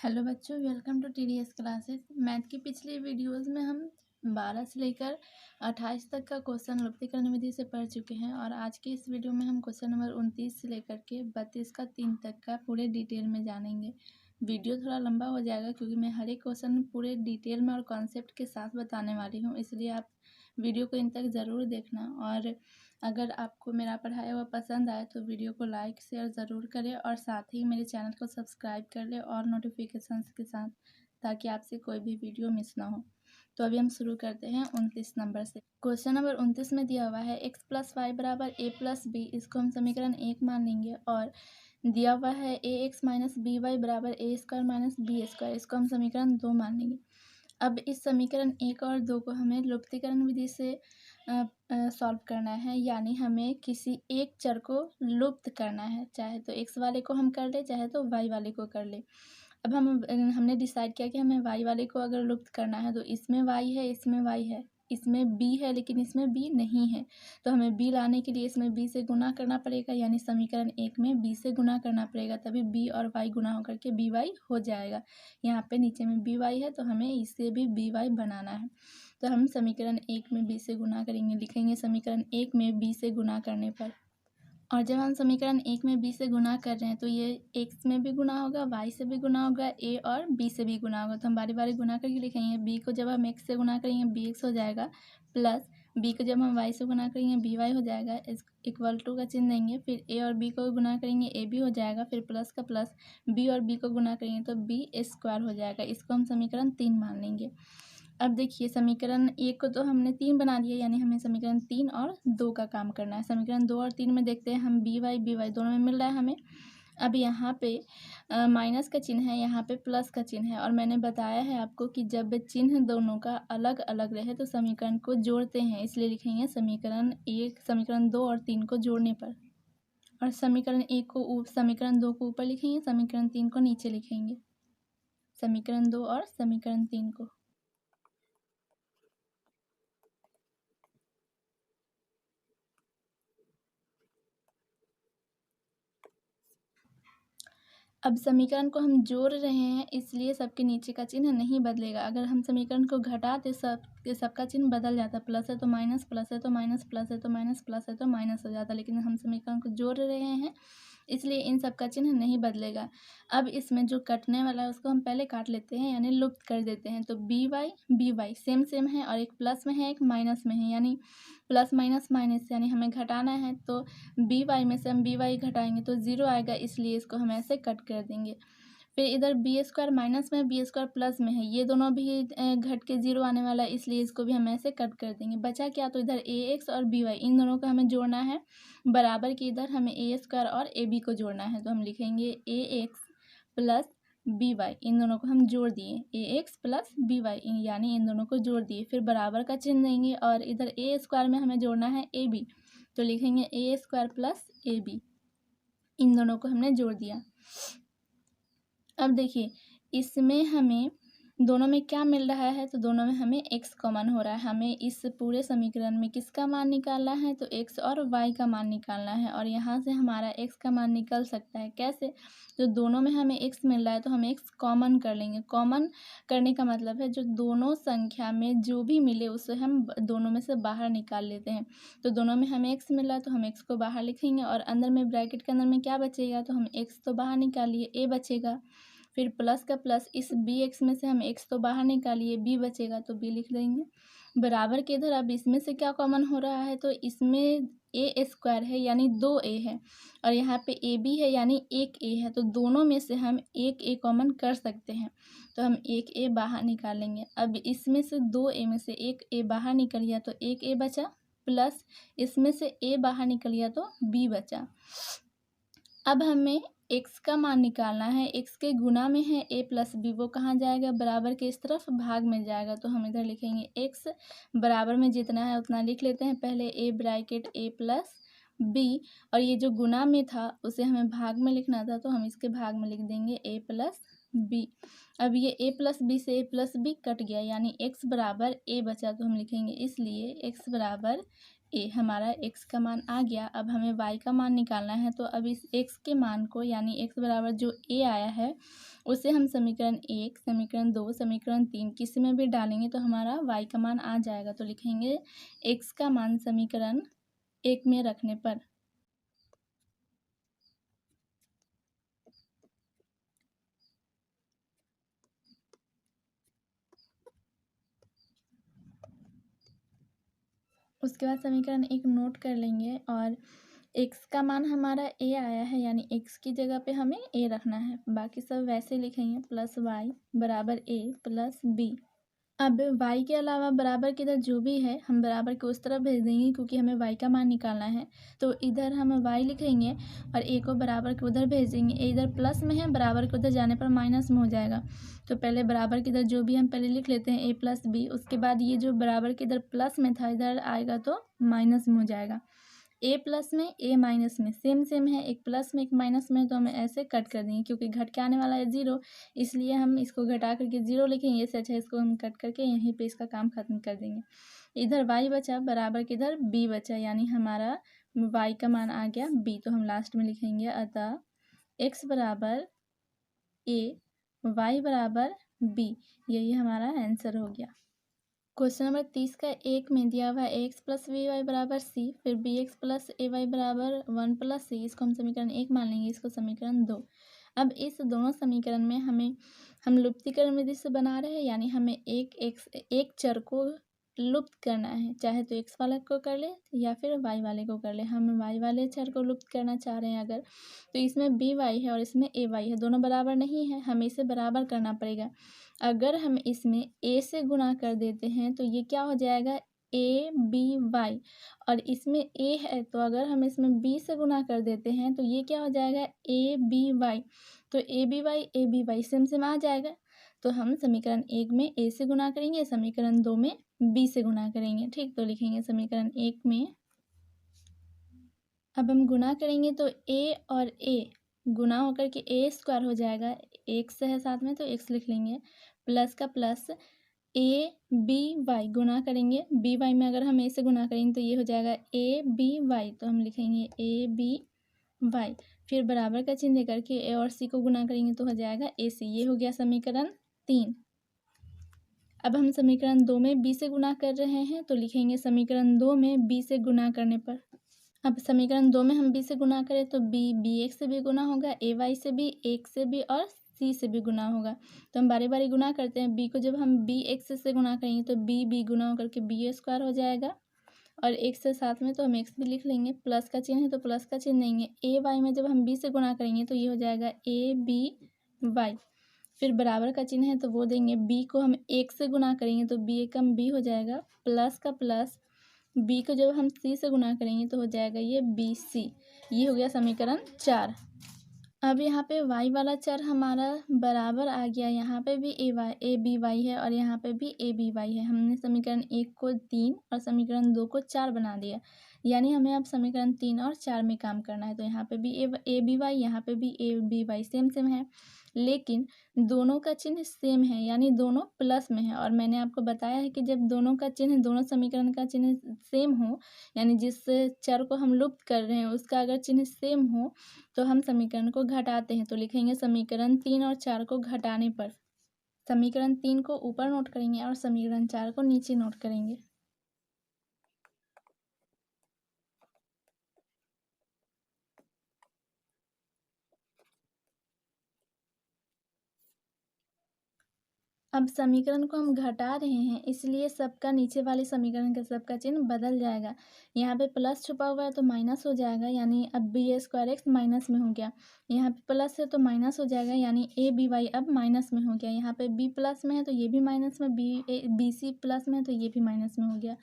Hello बच्चों, welcome to TDS classes. Math की पिछली वीडियोस में हम 12 से लेकर 28 तक का क्वेश्चन लुप्तीकरण विधि से पढ़ चुके हैं और आज की इस वीडियो में हम क्वेश्चन नंबर 29 से लेकर के 32 का 3 तक का पूरे डिटेल में जानेंगे। वीडियो थोड़ा लंबा हो जाएगा क्योंकि मैं हर एक क्वेश्चन पूरे डिटेल में और कॉन्सेप्ट के साथ बताने वाली हूँ, इसलिए आप वीडियो को इन तक ज़रूर देखना। और अगर आपको मेरा पढ़ाया हुआ पसंद आए तो वीडियो को लाइक शेयर ज़रूर करें और साथ ही मेरे चैनल को सब्सक्राइब कर लें और नोटिफिकेशंस के साथ, ताकि आपसे कोई भी वीडियो मिस ना हो। तो अभी हम शुरू करते हैं 29 नंबर से। क्वेश्चन नंबर 29 में दिया हुआ है x प्लस वाई बराबर a प्लस बी, इसको हम समीकरण 1 मान लेंगे। और दिया हुआ है ए एक्स माइनस बी वाई बराबर ए स्क्वायर माइनस बी स्क्वायर, इसको हम समीकरण 2 मान लेंगे। अब इस समीकरण 1 और 2 को हमें लुप्तीकरण विधि से सॉल्व करना है, यानी हमें किसी एक चर को लुप्त करना है, चाहे तो x वाले को हम कर ले चाहे तो y वाले को कर ले। अब हमने डिसाइड किया कि हमें y वाले को अगर लुप्त करना है तो इसमें y है, इसमें y है, इसमें b है लेकिन इसमें b नहीं है, तो हमें b लाने के लिए इसमें b से गुना करना पड़ेगा, यानी समीकरण 1 में b से गुना करना पड़ेगा, तभी b और y गुना होकर के by हो जाएगा। यहाँ पे नीचे में by है तो हमें इससे भी by बनाना है। तो हम समीकरण 1 में b से गुना करेंगे, लिखेंगे समीकरण 1 में b से गुना करने पर। और जब हम समीकरण 1 में b से गुना कर रहे हैं तो ये x में भी गुना होगा, y से भी गुना होगा, a और b से भी गुना होगा, तो हम बारी बारी गुना करके लिखेंगे। b को जब हम x से गुना करेंगे bx हो जाएगा, प्लस b को जब हम y से गुना करेंगे by हो जाएगा, इक्वल टू का चिन्ह देंगे, फिर a और b को गुना करेंगे ab हो जाएगा, फिर प्लस का प्लस b और b को गुना करेंगे तो b स्क्वायर हो जाएगा। इसको हम समीकरण 3 मान लेंगे। अब देखिए समीकरण 1 को तो हमने 3 बना दिया, यानी हमें समीकरण 3 और 2 का काम करना है। समीकरण 2 और 3 में देखते हैं हम by दोनों में मिल रहा है हमें। अब यहाँ पे माइनस का चिन्ह है, यहाँ पे प्लस का चिन्ह है, और मैंने बताया है आपको कि जब चिन्ह दोनों का अलग अलग रहे तो समीकरण को जोड़ते हैं, इसलिए लिखेंगे समीकरण 2 और 3 को जोड़ने पर। और समीकरण 1 को समीकरण 2 को ऊपर लिखेंगे, समीकरण 3 को नीचे लिखेंगे। समीकरण 2 और समीकरण 3 को। अब समीकरण को हम जोड़ रहे हैं, इसलिए सबके नीचे का चिन्ह नहीं बदलेगा। अगर हम समीकरण को घटाते सबका चिन्ह बदल जाता, प्लस है तो माइनस, प्लस है तो माइनस, प्लस है तो माइनस, प्लस है तो माइनस हो जाता, लेकिन हम समीकरण को जोड़ रहे हैं इसलिए इन सब का चिन्ह नहीं बदलेगा। अब इसमें जो कटने वाला है उसको हम पहले काट लेते हैं, यानी लुप्त कर देते हैं। तो by सेम है, और एक प्लस में है एक माइनस में है, यानी प्लस माइनस माइनस, यानी हमें घटाना है, तो by में से हम by घटाएंगे तो 0 आएगा, इसलिए इसको हम ऐसे कट कर देंगे। फिर इधर बी स्क्वायर माइनस में, बी स्क्वायर प्लस में है, ये दोनों भी घट के 0 आने वाला है, इसलिए इसको भी हम ऐसे कट कर देंगे। बचा क्या, तो इधर ए एक्स और बी वाई इन दोनों को हमें जोड़ना है बराबर कि इधर हमें ए स्क्वायर और ए बी को जोड़ना है, तो हम लिखेंगे ए एक्स प्लस बी वाई, इन दोनों को हम जोड़ दिए, ए एक्स प्लस बी वाई यानी इन दोनों को जोड़ दिए। फिर बराबर का चिन्ह देंगे और इधर ए स्क्वायर में हमें जोड़ना है ए बी, तो लिखेंगे ए स्क्वायर प्लस ए बी, इन दोनों को हमने जोड़ दिया। अब देखिए इसमें हमें दोनों में क्या मिल रहा है, तो दोनों में हमें x कॉमन हो रहा है। हमें इस पूरे समीकरण में किसका मान निकालना है, तो x और y का मान निकालना है, और यहाँ से हमारा x का मान निकल सकता है। कैसे, तो दोनों में हमें x मिल रहा है तो हम x कॉमन कर लेंगे। कॉमन करने का मतलब है जो दोनों संख्या में जो भी मिले उसे हम दोनों में से बाहर निकाल लेते हैं। तो दोनों में हमें x मिल रहा है तो हम x को बाहर लिखेंगे, और अंदर में ब्रैकेट के अंदर में क्या बचेगा, तो हम x तो बाहर निकालिए, a बचेगा, फिर प्लस का प्लस, इस बी एक्स में से हम एक्स तो बाहर निकालिए, बी बचेगा तो बी लिख देंगे बराबर के इधर। अब इसमें से क्या कॉमन हो रहा है, तो इसमें ए स्क्वायर है यानी 2a है, और यहाँ पे ए बी है यानी 1a है, तो दोनों में से हम 1a कॉमन कर सकते हैं, तो हम 1a बाहर निकालेंगे। अब इसमें से 2a में से 1a बाहर निकल गया तो 1a बचा, प्लस इसमें से a बाहर निकल गया तो b बचा। अब हमें x का मान निकालना है, x के गुना में है a प्लस बी, वो कहाँ जाएगा, बराबर के इस तरफ भाग में जाएगा, तो हम इधर लिखेंगे x बराबर में जितना है उतना लिख लेते हैं पहले, a bracket a plus b, और ये जो गुना में था उसे हमें भाग में लिखना था तो हम इसके भाग में लिख देंगे a प्लस b। अब ये a प्लस बी से a प्लस बी कट गया, यानी x बराबर a बचा, तो हम लिखेंगे इसलिए x बराबर ए हमारा x का मान आ गया। अब हमें y का मान निकालना है, तो अब इस x के मान को यानी x बराबर जो a आया है उसे हम समीकरण 1, समीकरण 2, समीकरण 3 किसी में भी डालेंगे तो हमारा y का मान आ जाएगा। तो लिखेंगे x का मान समीकरण 1 में रखने पर उसके बाद समीकरण 1 नोट कर लेंगे और x का मान हमारा a आया है यानी x की जगह पे हमें a रखना है। बाकी सब वैसे लिखेंगे प्लस y बराबर a प्लस b। अब y के अलावा बराबर के इधर जो भी है हम बराबर के उस तरफ भेज देंगे क्योंकि हमें y का मान निकालना है। तो इधर हम y लिखेंगे और a को बराबर के उधर भेज देंगे। a इधर प्लस में है, बराबर के उधर जाने पर माइनस में हो जाएगा। तो पहले बराबर के इधर जो भी हम पहले लिख लेते हैं a प्लस b, उसके बाद ये जो बराबर के इधर प्लस में था इधर आएगा तो माइनस में हो जाएगा। a प्लस में a माइनस में सेम सेम है, एक प्लस में एक माइनस में, तो हमें ऐसे कट कर देंगे क्योंकि घट के आने वाला है 0, इसलिए हम इसको घटा करके 0 लिखेंगे। इससे अच्छा इसको हम कट करके यहीं पे इसका काम खत्म कर देंगे। इधर y बचा बराबर के इधर b बचा यानी हमारा y का मान आ गया b। तो हम लास्ट में लिखेंगे अतः x बराबर a y बराबर b, यही हमारा आंसर हो गया। क्वेश्चन नंबर 30 का 1 में दिया हुआ है ax प्लस वी वाई बराबर c, फिर bx प्लस ए वाई बराबर 1 प्लस c, इसको हम समीकरण 1 मान लेंगे, इसको समीकरण 2। अब इस दोनों समीकरण में हम लुप्तीकरण विधि से बना रहे हैं यानी हमें एक चर को लुप्त करना है, चाहे तो x वाले को कर ले या फिर y वाले को कर ले। हम y वाले चर को लुप्त करना चाह रहे हैं अगर, तो इसमें by है और इसमें ay है, दोनों बराबर नहीं है, हमें इसे बराबर करना पड़ेगा। अगर हम इसमें a से गुणा कर देते हैं तो ये क्या हो जाएगा a b y, और इसमें a है तो अगर हम इसमें b से गुणा कर देते हैं तो ये क्या हो जाएगा a b y। तो a b y same same आ जाएगा। तो हम समीकरण 1 में a से गुणा करेंगे, समीकरण 2 में b से गुणा करेंगे। ठीक, तो लिखेंगे समीकरण 1 में अब हम गुणा करेंगे तो a और a गुणा होकर के a स्क्वायर हो जाएगा, x है साथ में तो x लिख लेंगे, प्लस का प्लस a b y गुणा करेंगे, b y में अगर हम a से गुणा करेंगे तो ये हो जाएगा a b y, तो हम लिखेंगे a b y, फिर बराबर का चिन्ह देकर के a और c को गुणा करेंगे तो हो जाएगा a c। ये हो गया समीकरण 3। अब हम समीकरण 2 में b से गुणा कर रहे हैं तो लिखेंगे समीकरण 2 में b से गुणा करने पर, अब समीकरण 2 में हम b से गुणा करें तो b bx से भी गुणा होगा, ay से भी, x से भी और c से भी गुणा होगा। तो हम बारी बारी गुणा करते हैं। b को जब हम bx से गुणा करेंगे तो b गुणा होकर के b स्क्वायर हो जाएगा और x से साथ में तो हम x भी लिख लेंगे, प्लस का चिन्ह है तो प्लस का चिन्ह देंगे। ay में जब हम b से गुणा करेंगे तो ये हो जाएगा a b y, फिर बराबर का चिन्ह है तो वो देंगे। b को हम 1 से गुणा करेंगे तो b एकम b हो जाएगा, प्लस का प्लस b को जब हम c से गुणा करेंगे तो हो जाएगा ये bc। ये हो गया समीकरण 4। अब यहाँ पे y वाला चर हमारा बराबर आ गया, यहाँ पे भी a b y है और यहाँ पे भी a b y है। हमने समीकरण 1 को 3 और समीकरण 2 को 4 बना दिया, यानी हमें अब समीकरण 3 और 4 में काम करना है। तो यहाँ पे भी a b y, यहाँ पे भी a b y same same है, लेकिन दोनों का चिन्ह सेम है यानी दोनों प्लस में है। और मैंने आपको बताया है कि जब दोनों का चिन्ह, दोनों समीकरण का चिन्ह सेम हो यानी जिस चर को हम लुप्त कर रहे हैं उसका अगर चिन्ह सेम हो तो हम समीकरण को घटाते हैं। तो लिखेंगे समीकरण 3 और 4 को घटाने पर, समीकरण 3 को ऊपर नोट करेंगे और समीकरण 4 को नीचे नोट करेंगे। अब समीकरण को हम घटा रहे हैं इसलिए सबका नीचे वाले समीकरण का सबका चिन्ह बदल जाएगा। यहाँ पे प्लस छुपा हुआ है तो माइनस हो जाएगा, यानी अब बी स्क्वायर एक्स माइनस में हो गया। यहाँ पे प्लस है तो माइनस हो जाएगा, यानी ए बी वाई अब माइनस में हो गया। यहाँ पे बी प्लस में है तो ये भी माइनस में, बी सी प्लस में है तो ये भी माइनस में हो गया।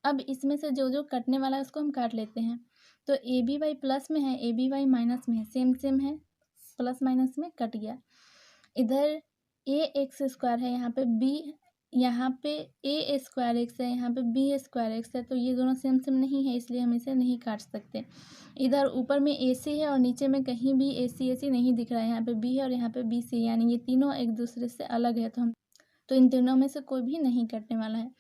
अब इसमें से जो जो कटने वाला है उसको हम काट लेते हैं। तो ए बी वाई प्लस में है, ए बी वाई माइनस में है, सेम सेम है, प्लस माइनस में कट गया। इधर ए एक्स स्क्वायर है, यहाँ पे ए स्क्वायर एक्स है, यहाँ पे बी स्क्वायर एक्स है, तो ये दोनों सेम सेम नहीं है इसलिए हम इसे नहीं काट सकते। इधर ऊपर में ए सी है और नीचे में कहीं भी ए सी नहीं दिख रहा है, यहाँ पे बी है और यहाँ पे बी सी, यानी ये तीनों एक दूसरे से अलग है, तो इन तीनों में से कोई भी नहीं कटने वाला है।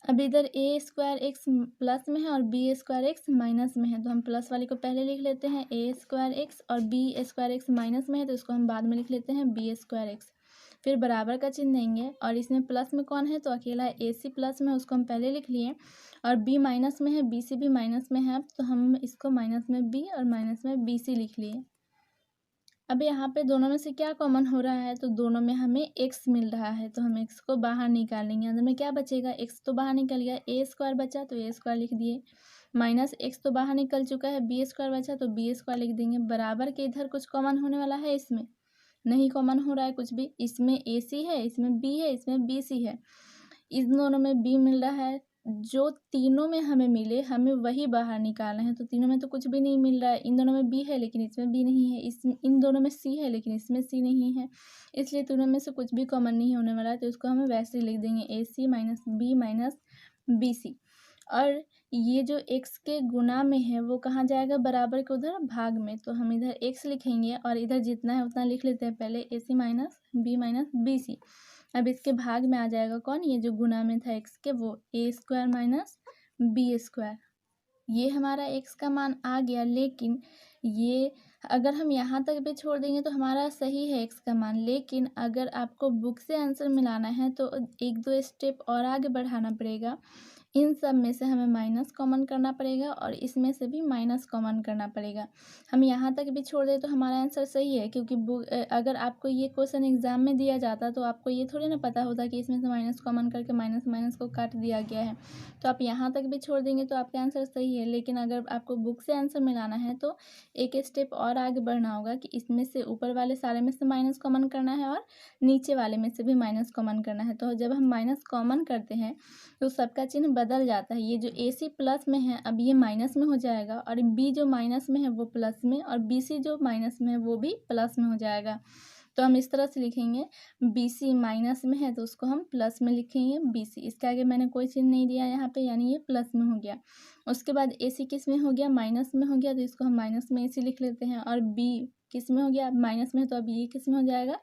अब इधर ए स्क्वायर एक्स प्लस में है और बी स्क्वायर एक्स माइनस में है, तो हम प्लस वाले को पहले लिख लेते हैं ए स्क्वायर एक्स, और बी स्क्वायर एक्स माइनस में है तो इसको हम बाद में लिख लेते हैं बी स्क्वायर एक्स। फिर बराबर का चिन्ह देंगे, और इसमें प्लस में कौन है तो अकेला ए सी प्लस में, उसको हम पहले लिख लिए, और बी माइनस में है, बी सी भी माइनस में है, तो हम इसको माइनस में बी और माइनस में बी सी लिख लिए। अब यहाँ पे दोनों में से क्या कॉमन हो रहा है, तो दोनों में हमें x मिल रहा है, तो हम x को बाहर निकालेंगे। अंदर में क्या बचेगा, x तो बाहर निकल गया, ए स्क्वायर बचा तो ए स्क्वायर लिख दिए, माइनस x तो बाहर निकल चुका है, बी स्क्वायर बचा तो बी स्क्वायर लिख देंगे। बराबर के इधर कुछ कॉमन होने वाला है, इसमें नहीं कॉमन हो रहा है कुछ भी। इसमें ए सी है, इसमें b है, इसमें बी सी है, इन दोनों में b मिल रहा है। जो तीनों में हमें मिले हमें वही बाहर निकालना है, तो तीनों में तो कुछ भी नहीं मिल रहा है। इन दोनों में b है लेकिन इसमें b नहीं है, इन दोनों में c है लेकिन इसमें c नहीं है, इसलिए तीनों में से कुछ भी कॉमन नहीं होने वाला है, तो इसको हमें वैसे ही लिख देंगे a c minus b minus b सी। और ये जो x के गुना में है वो कहाँ जाएगा, बराबर के उधर भाग में, तो हम इधर x लिखेंगे और इधर जितना है उतना लिख लेते हैं पहले, ए सी माइनस बी सी। अब इसके भाग में आ जाएगा कौन, ये जो गुना में था x के, वो ए स्क्वायर माइनस बी स्क्वायर। ये हमारा x का मान आ गया, लेकिन ये अगर हम यहाँ तक भी छोड़ देंगे तो हमारा सही है x का मान, लेकिन अगर आपको बुक से आंसर मिलाना है तो एक दो स्टेप और आगे बढ़ाना पड़ेगा। इन सब में से हमें माइनस कॉमन करना पड़ेगा और इसमें से भी माइनस कॉमन करना पड़ेगा। हम यहाँ तक भी छोड़ दें तो हमारा आंसर सही है, क्योंकि अगर आपको ये क्वेश्चन एग्जाम में दिया जाता तो आपको ये थोड़ी ना पता होता कि इसमें से माइनस कॉमन करके माइनस माइनस को काट दिया गया है। तो आप यहाँ तक भी छोड़ देंगे तो आपका आंसर सही है, लेकिन अगर आपको बुक से आंसर मिलाना है तो एक स्टेप और आगे बढ़ना होगा कि इसमें से ऊपर वाले सारे में से माइनस कॉमन करना है और नीचे वाले में से भी माइनस कॉमन करना है। तो जब हम माइनस कॉमन करते हैं तो सबका चिन्ह बदल जाता है। ये जो ए सी प्लस में है अब ये माइनस में हो जाएगा, और बी जो माइनस में है वो प्लस में, और बी सी जो माइनस में है वो भी प्लस में हो जाएगा। तो हम इस तरह से लिखेंगे, बी सी माइनस में है तो उसको हम प्लस में लिखेंगे बी सी। इसके आगे मैंने कोई चिन्ह नहीं दिया यहाँ पे, यानी ये प्लस में हो गया। उसके बाद ए सी किस में हो गया, माइनस में हो गया, तो इसको हम माइनस में ए सी लिख लेते हैं। और बी किस में हो गया, माइनस में, तो अब ये किस में हो जाएगा,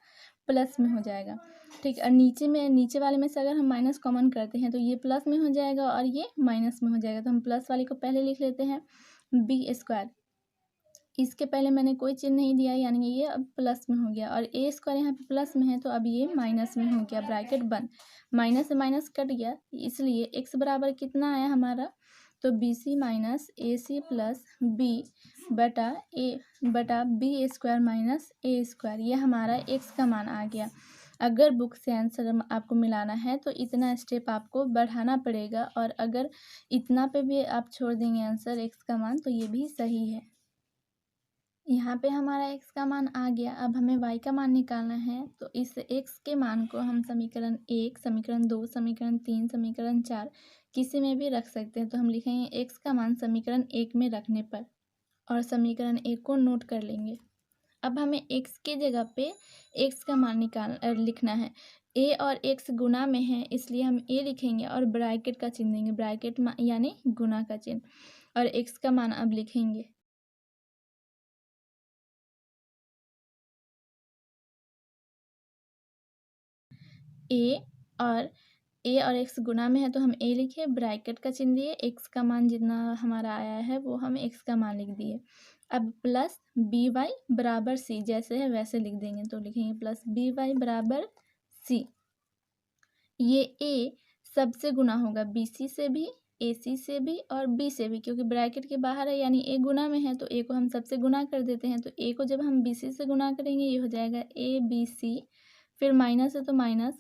प्लस में हो जाएगा। ठीक, और नीचे वाले में से अगर हम माइनस कॉमन करते हैं तो ये प्लस में हो जाएगा और ये माइनस में हो जाएगा। तो हम प्लस वाले को पहले लिख लेते हैं बी स्क्वायर, इसके पहले मैंने कोई चिन्ह नहीं दिया, यानी ये अब प्लस में हो गया, और ए स्क्वायर यहाँ पे प्लस में है तो अब ये माइनस में हो गया, ब्रैकेट बंद, माइनस से माइनस कट गया, इसलिए एक्स बराबर कितना आया हमारा, तो बी सी माइनस ए सी प्लस बी बटा B square minus A square, ये हमारा एक्स का मान आ गया। अगर बुक से आंसर आपको मिलाना है तो इतना स्टेप आपको बढ़ाना पड़ेगा, और अगर इतना पे भी आप छोड़ देंगे आंसर एक्स का मान तो ये भी सही है। यहाँ पे हमारा x का मान आ गया। अब हमें y का मान निकालना है, तो इस x के मान को हम समीकरण 1, समीकरण 2, समीकरण 3, समीकरण 4 किसी में भी रख सकते हैं। तो हम लिखेंगे x का मान समीकरण 1 में रखने पर, और समीकरण 1 को नोट कर लेंगे। अब हमें x की जगह पे x का मान लिखना है। a और x गुना में है इसलिए हम a लिखेंगे और ब्रैकेट का चिन्ह देंगे, ब्रैकेट यानी गुना का चिन्ह, और x का मान अब लिखेंगे। ए और एक्स गुना में है तो हम ए लिखे, ब्रैकेट का चिन्ह दिए, एक्स का मान जितना हमारा आया है वो हम एक्स का मान लिख दिए। अब प्लस बी वाई बराबर सी, जैसे है वैसे लिख देंगे, तो लिखेंगे प्लस बी वाई बराबर सी। ये ए सबसे गुना होगा, बी सी से भी, ए सी से भी और बी से भी, क्योंकि ब्रैकेट के बाहर है यानी ए गुना में है, तो ए को हम सबसे गुना कर देते हैं। तो ए को जब हम बी सी से गुना करेंगे ये हो जाएगा ए बी सी, फिर माइनस है तो माइनस,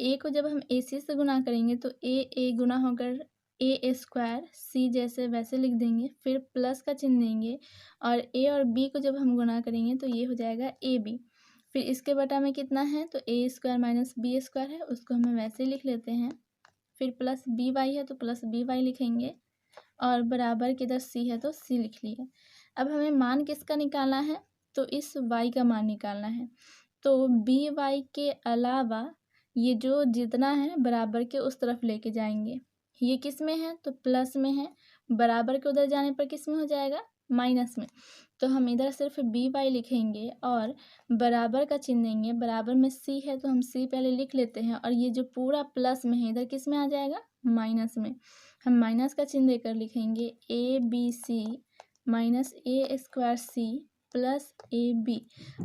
ए को जब हम ए सी से गुना करेंगे तो ए गुना होकर ए स्क्वायर, सी जैसे वैसे लिख देंगे, फिर प्लस का चिन्ह देंगे, और ए और बी को जब हम गुना करेंगे तो ये हो जाएगा ए बी। फिर इसके बटा में कितना है, तो ए स्क्वायर माइनस बी स्क्वायर है, उसको हमें वैसे लिख लेते हैं। फिर प्लस बी वाई है तो प्लस बी वाई लिखेंगे, और बराबर के इधर सी है तो सी लिख लिए। अब हमें मान किसका निकालना है, तो इस वाई का मान निकालना है। तो बी वाई के अलावा ये जो जितना है बराबर के उस तरफ लेके जाएंगे। ये किस में है, तो प्लस में है, बराबर के उधर जाने पर किस में हो जाएगा, माइनस में। तो हम इधर सिर्फ बी वाई लिखेंगे और बराबर का चिन्ह देंगे, बराबर में सी है तो हम सी पहले लिख लेते हैं, और ये जो पूरा प्लस में है इधर किस में आ जाएगा, माइनस में हम माइनस का चिन्ह देकर लिखेंगे A B C minus A square C plus A B,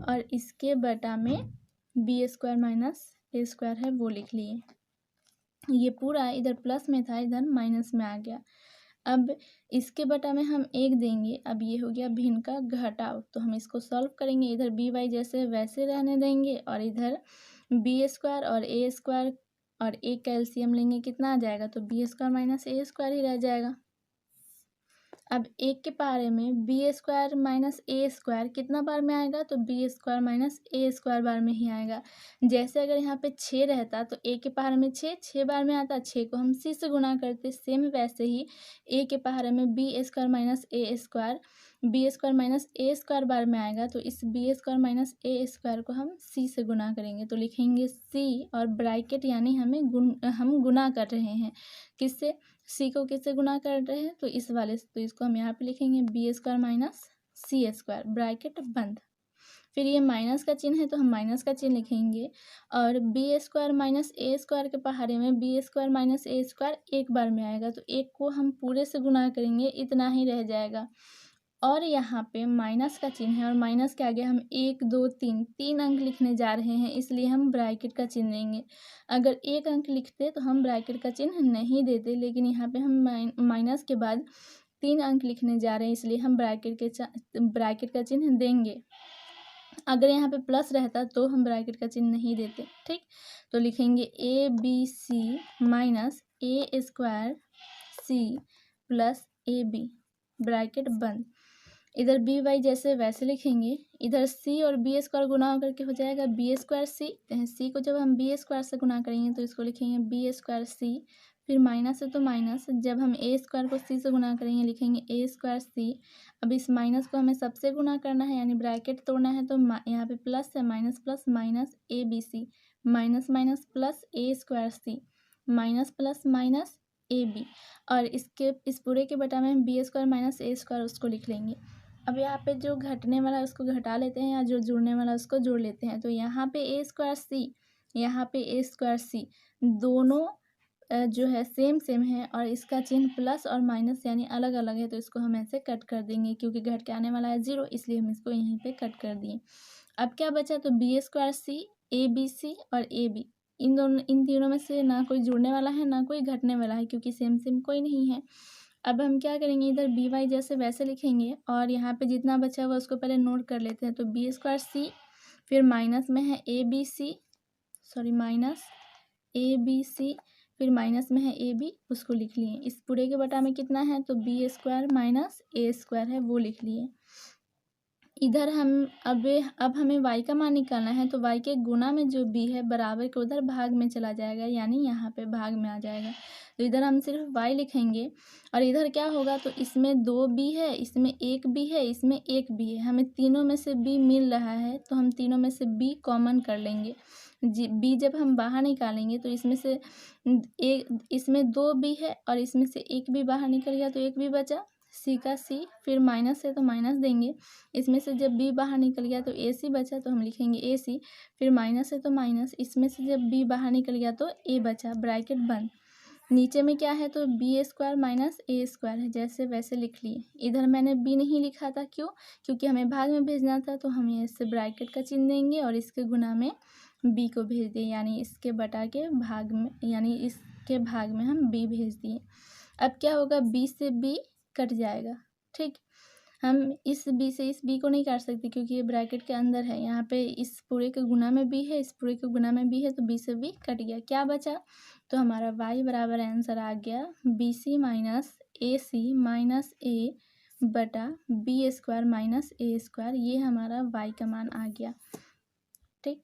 और इसके बटा में B square minus A square है वो लिख लिए। ये पूरा इधर प्लस में था, इधर माइनस में आ गया। अब इसके बटा में हम 1 देंगे। अब ये हो गया भिन्न का घटाव, तो हम इसको सॉल्व करेंगे। इधर बी वाई जैसे वैसे रहने देंगे और इधर बी स्क्वायर और ए स्क्वायर और एक का एलसीएम लेंगे, कितना आ जाएगा, तो B square minus A square ही रह जाएगा। अब एक के पहाड़े में B square minus A square कितना बार में आएगा, तो B square minus A square bar में ही आएगा। जैसे अगर यहाँ पे 6 रहता तो ए के पहाड़े में 6 बार में आता, 6 को हम सी से गुना करते। सेम वैसे ही ए के पहाड़े में B square minus A square B square minus A square bar में आएगा, तो इस B square minus A square को हम सी से गुना करेंगे, तो लिखेंगे सी और ब्रैकेट यानी हम गुना कर रहे हैं किससे, सी को किससे गुना कर रहे हैं, तो इस वाले से, तो इसको हम यहाँ पे लिखेंगे बी स्क्वायर माइनस सी स्क्वायर ब्रैकेट बंद। फिर ये माइनस का चिन्ह है तो हम माइनस का चिन्ह लिखेंगे, और B square minus A square के पहाड़े में B square minus A square एक बार में आएगा, तो एक को हम पूरे से गुना करेंगे, इतना ही रह जाएगा। और यहाँ पे माइनस का चिन्ह है और माइनस के आगे हम 1 2 3 अंक लिखने जा रहे हैं, इसलिए हम ब्रैकेट का चिन्ह देंगे। अगर 1 अंक लिखते तो हम ब्रैकेट का चिन्ह नहीं देते, लेकिन यहाँ पे हम माइनस के बाद 3 अंक लिखने जा रहे हैं, इसलिए हम ब्रैकेट का चिन्ह देंगे। अगर यहाँ पे प्लस रहता तो हम ब्रैकेट का चिन्ह नहीं देते। ठीक, तो लिखेंगे A B C minus A square C plus A B bracket बंद। इधर बी वाई जैसे वैसे लिखेंगे, इधर सी और बी स्क्वायर गुना होकर के हो जाएगा बी स्क्वायर सी। सी को जब हम बी स्क्वायर से गुना करेंगे तो इसको लिखेंगे बी स्क्वायर सी, फिर माइनस है तो माइनस, जब हम ए स्क्वायर को सी से गुना करेंगे लिखेंगे ए स्क्वायर सी। अब इस माइनस को हमें सबसे गुना करना है यानी ब्रैकेट तोड़ना है, तो यहाँ पे प्लस है, minus plus minus A B C minus minus plus A square C minus plus minus A B, और इस पूरे के बटा में B square minus A square उसको लिख लेंगे। अब यहाँ पे जो घटने वाला है उसको घटा लेते हैं, या जो जुड़ने वाला है उसको जोड़ लेते हैं। तो यहाँ पे ए स्क्वायर सी, यहाँ पे ए स्क्वायर सी, दोनों जो है सेम है, और इसका चिन्ह प्लस और माइनस यानी अलग अलग है, तो इसको हम ऐसे कट कर देंगे, क्योंकि घट के आने वाला है 0, इसलिए हम इसको यहीं पे कट कर दिए। अब क्या बचा, तो B square C, A B सी और ए बी, इन तीनों में से ना कोई जुड़ने वाला है ना कोई घटने वाला है, क्योंकि सेम कोई नहीं है। अब हम क्या करेंगे, इधर बी वाई जैसे वैसे लिखेंगे, और यहाँ पे जितना बचा हुआ उसको पहले नोट कर लेते हैं। तो बी स्क्वायर सी, फिर माइनस में है A B C, minus A B C, फिर माइनस में है ए बी, उसको लिख लिए। इस पूरे के बटा में कितना है, तो B square minus A square है वो लिख लिए। इधर हम अब हमें y का मान निकालना है, तो y के गुना में जो b है बराबर के उधर भाग में चला जाएगा, यानी यहाँ पे भाग में आ जाएगा। तो इधर हम सिर्फ y लिखेंगे, और इधर क्या होगा, तो इसमें 2 b है, इसमें 1 b है, इसमें 1 b है, हमें तीनों में से b मिल रहा है, तो हम तीनों में से b कॉमन कर लेंगे। b जब हम बाहर निकालेंगे तो इसमें 2 b है और इसमें से 1 b बाहर निकल गया, तो 1 b बचा, सी का सी, फिर माइनस है तो माइनस देंगे, इसमें से जब बी बाहर निकल गया तो ए सी बचा, तो हम लिखेंगे ए सी, फिर माइनस है तो माइनस, इसमें से जब बी बाहर निकल गया तो ए बचा, ब्रैकेट बंद। नीचे में क्या है, तो B square minus A square है, जैसे वैसे लिख लिए। इधर मैंने बी नहीं लिखा था, क्यों, क्योंकि हमें भाग में भेजना था, तो हम इससे ब्रैकेट का चिन्ह देंगे और इसके गुना में बी को भेज दें, यानी इसके बटा के भाग में, यानी इसके भाग में हम बी भेज दिए। अब क्या होगा, बी से बी कट जाएगा। ठीक, हम इस बी से इस बी को नहीं काट सकते क्योंकि ये ब्रैकेट के अंदर है, यहाँ पे इस पूरे के गुना में बी है, इस पूरे के गुना में बी है, तो बी से बी कट गया। क्या बचा, तो हमारा y बराबर आंसर आ गया बी सी माइनस ए सी माइनस ए बटा B square minus A square, ये हमारा y का मान आ गया। ठीक,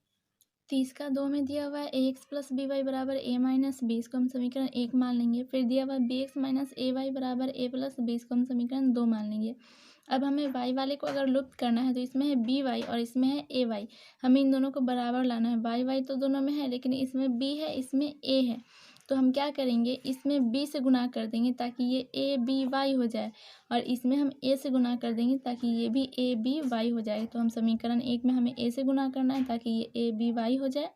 30 का 2 में दिया हुआ है ए एक्स प्लस बी वाई बराबर ए माइनस बी, इसको हम समीकरण 1 मान लेंगे। फिर दिया हुआ बी एक्स माइनस ए वाई बराबर ए प्लस बी, इसको हम समीकरण 2 मान लेंगे। अब हमें y वाले को अगर लुप्त करना है तो इसमें है बी वाई और इसमें है ए वाई, हमें इन दोनों को बराबर लाना है। y तो दोनों में है, लेकिन इसमें b है इसमें a है, तो हम क्या करेंगे, इसमें b से गुना कर देंगे ताकि ये a b y हो जाए, और इसमें हम a से गुना कर देंगे ताकि ये भी a b y हो जाए। तो हम समीकरण 1 में हमें a से गुना करना है ताकि ये a b y हो जाए,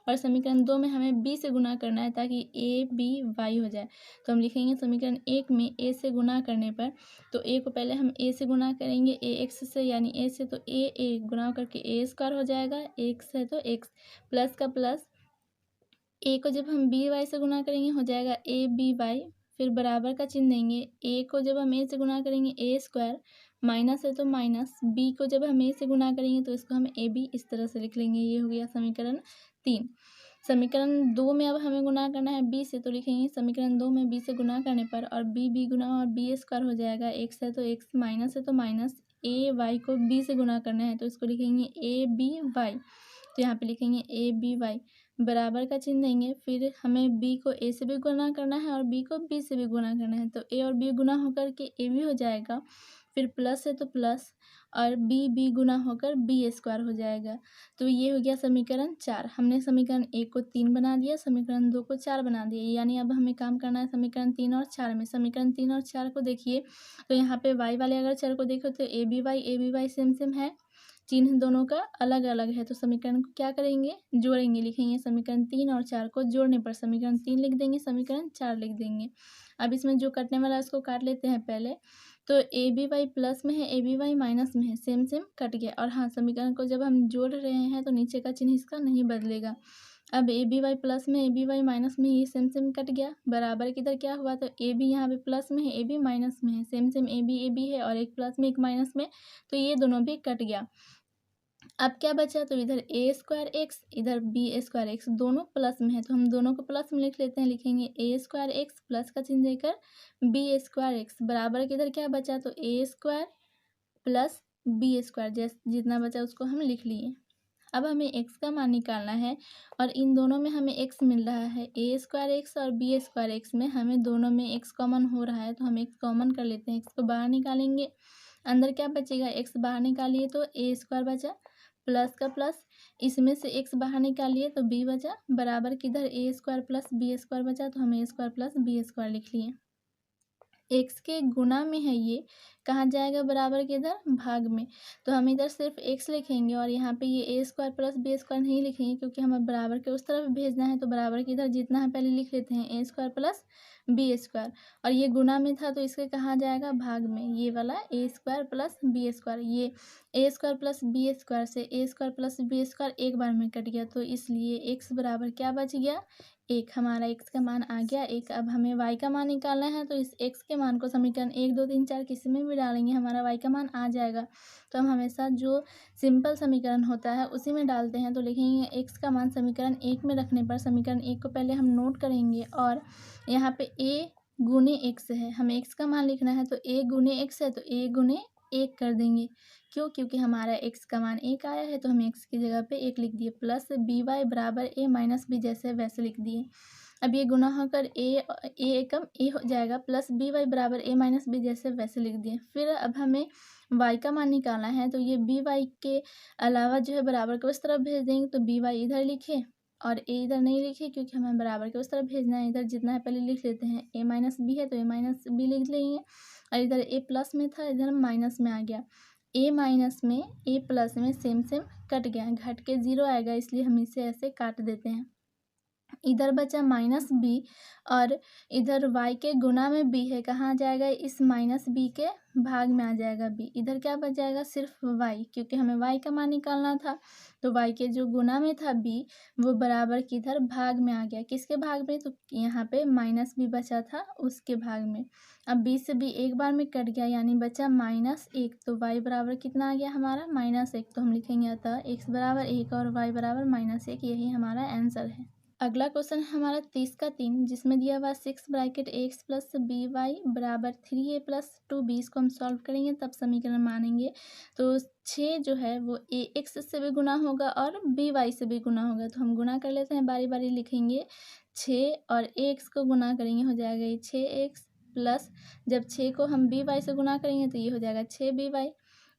और समीकरण 2 में हमें b से गुना करना है ताकि a b y हो जाए। तो हम लिखेंगे समीकरण 1 में a से गुना करने पर, तो a को पहले हम a से गुना करेंगे ax से, यानी a से, तो a गुना करके a स्क्वायर हो जाएगा, x है तो x प्लस का प्लस a को जब हम बी वाई से गुना करेंगे हो जाएगा ए बी वाई, फिर बराबर का चिन्ह देंगे। a को जब हम a से गुना करेंगे a स्क्वायर, माइनस है तो माइनस, b को जब हम a से गुना करेंगे तो इसको हम ए बी इस तरह से लिख लेंगे। ये हो गया समीकरण 3। समीकरण 2 में अब हमें गुना करना है b से, तो लिखेंगे समीकरण 2 में b से गुना करने पर, और b गुना और b स्क्वायर हो जाएगा, x है तो x, माइनस है तो माइनस, a y को b से गुना करना है तो इसको लिखेंगे a b y, तो यहाँ पे लिखेंगे a b y, बराबर का चिन्ह देंगे। फिर हमें b को a से भी गुना करना है और b को b से भी गुना करना है, तो a और b गुना होकर के a भी हो जाएगा, फिर प्लस है तो प्लस, और b गुना होकर b स्क्वायर हो जाएगा। तो ये हो गया समीकरण 4। हमने समीकरण 1 को 3 बना दिया, समीकरण 2 को 4 बना दिया, यानी अब हमें काम करना है समीकरण 3 और 4 में। समीकरण 3 और 4 को देखिए, तो यहाँ पे y वाले अगर चर को देखो तो A B Y same same है, चिन्ह दोनों का अलग अलग है, तो समीकरण को क्या करेंगे, जोड़ेंगे। लिखेंगे समीकरण 3 और 4 को जोड़ने पर समीकरण 3 लिख देंगे, समीकरण 4 लिख देंगे। अब इसमें जो कटने वाला है उसको काट लेते हैं पहले। तो ए बी वाई प्लस में है, ए बी वाई माइनस में है, सेम सेम कट गया। और हाँ, समीकरण को जब हम जोड़ रहे हैं तो नीचे का चिन्ह इसका नहीं बदलेगा। अब ए बी वाई प्लस में, ए बी वाई माइनस में, ये सेम सेम कट गया। बराबर किधर क्या हुआ, तो ए बी यहाँ पे प्लस में है, ए बी माइनस में है, सेम सेम ए बी है, और एक प्लस में एक माइनस में, तो ये दोनों भी कट गया। अब क्या बचा, तो इधर ए स्क्वायर एक्स, इधर बी स्क्वायर एक्स, दोनों प्लस में है, तो हम दोनों को प्लस में लिख लेते हैं। लिखेंगे ए स्क्वायर एक्स प्लस का चिन्ह देकर बी स्क्वायर एक्स, बराबर किधर क्या बचा, तो ए स्क्वायर प्लस बी स्क्वायर, जैसे जितना बचा उसको हम लिख लिए। अब हमें x का मान निकालना है, और इन दोनों में हमें x मिल रहा है, ए स्क्वायर एक्स और बी स्क्वायर एक्स में हमें दोनों में x कॉमन हो रहा है, तो हम x कॉमन कर लेते हैं। x को बाहर निकालेंगे, अंदर क्या बचेगा, x बाहर निकालिए तो ए स्क्वायर बचा, प्लस का प्लस, इसमें से x बाहर निकालिए तो b बचा, बराबर किधर ए स्क्वायर प्लस बी स्क्वायर बचा, तो हम ए स्क्वायर प्लस बी स्क्वायर लिख लिए। x के गुना में है, ये कहाँ जाएगा, बराबर के इधर भाग में, तो हम इधर सिर्फ x लिखेंगे, और यहाँ पे ये ए स्क्वायर प्लस बी स्क्वायर नहीं लिखेंगे, क्योंकि हमें बराबर के उस तरफ भेजना है। तो बराबर के इधर जितना है पहले लिख लेते हैं, ए स्क्वायर प्लस बी स्क्वायर, और ये गुना में था तो इसके कहाँ जाएगा, भाग में, ये वाला ए स्क्वायर प्लस बी स्क्वायर। ये ए स्क्वायर प्लस बी स्क्वायर से ए स्क्वायर प्लस बी स्क्वायर एक बार में कट गया, तो इसलिए x बराबर क्या बच गया, एक। हमारा x का मान आ गया एक। अब हमें y का मान निकालना है, तो इस x के मान को समीकरण 1 2 3 4 किसी में भी डालेंगे, हमारा y का मान आ जाएगा। तो हम हमेशा जो सिंपल समीकरण होता है उसी में डालते हैं। तो लिखेंगे x का मान समीकरण 1 में रखने पर, समीकरण 1 को पहले हम नोट करेंगे, और यहाँ पे a गुने x है, हमें x का मान लिखना है, तो a गुने x है तो a गुने 1 कर देंगे। क्यों, क्योंकि हमारा x का मान 1 आया है, तो हम x की जगह पे 1 लिख दिए, प्लस बी वाई बराबर a माइनस बी, जैसे वैसे लिख दिए। अब ये गुना होकर a एकम a हो जाएगा, प्लस बी वाई बराबर a माइनस बी, जैसे वैसे लिख दिए। फिर अब हमें y का मान निकालना है, तो ये बी वाई के अलावा जो है बराबर के उस तरफ भेज देंगे, तो बी वाई इधर लिखे और a इधर नहीं लिखे, क्योंकि हमें बराबर के उस तरफ भेजना है। इधर जितना है पहले लिख लेते हैं, a माइनस बी है तो a माइनस बी लिख लेंगे, और इधर a प्लस में था, इधर माइनस में आ गया। a माइनस में a प्लस में सेम सेम कट गया, घट के 0 आएगा, इसलिए हम इसे ऐसे काट देते हैं। इधर बचा माइनस बी, और इधर y के गुना में b है, कहाँ जाएगा, इस माइनस b के भाग में आ जाएगा b। इधर क्या बच जाएगा, सिर्फ y, क्योंकि हमें y का मान निकालना था, तो y के जो गुना में था b, वो बराबर किधर भाग में आ गया। किसके भाग में, तो यहाँ पे माइनस b बचा था उसके भाग में। अब b से b एक बार में कट गया, यानी बचा -1, तो y बराबर कितना आ गया हमारा, -1। तो हम लिखेंगे अतः x बराबर 1 और y बराबर -1, यही हमारा आंसर है। अगला क्वेश्चन है हमारा 30 का 3, जिसमें दिया हुआ 6 bracket X plus B Y बराबर 3a प्लस 2b। इसको हम सॉल्व करेंगे तब समीकरण मानेंगे। तो 6 जो है वो ए एक्स से भी गुना होगा और बी वाई से भी गुना होगा, तो हम गुना कर लेते हैं, बारी बारी लिखेंगे। 6 और ए एक्स को गुना करेंगे, हो जाएगा ये 6x प्लस, जब 6 को हम बी वाई से गुना करेंगे तो ये हो जाएगा 6by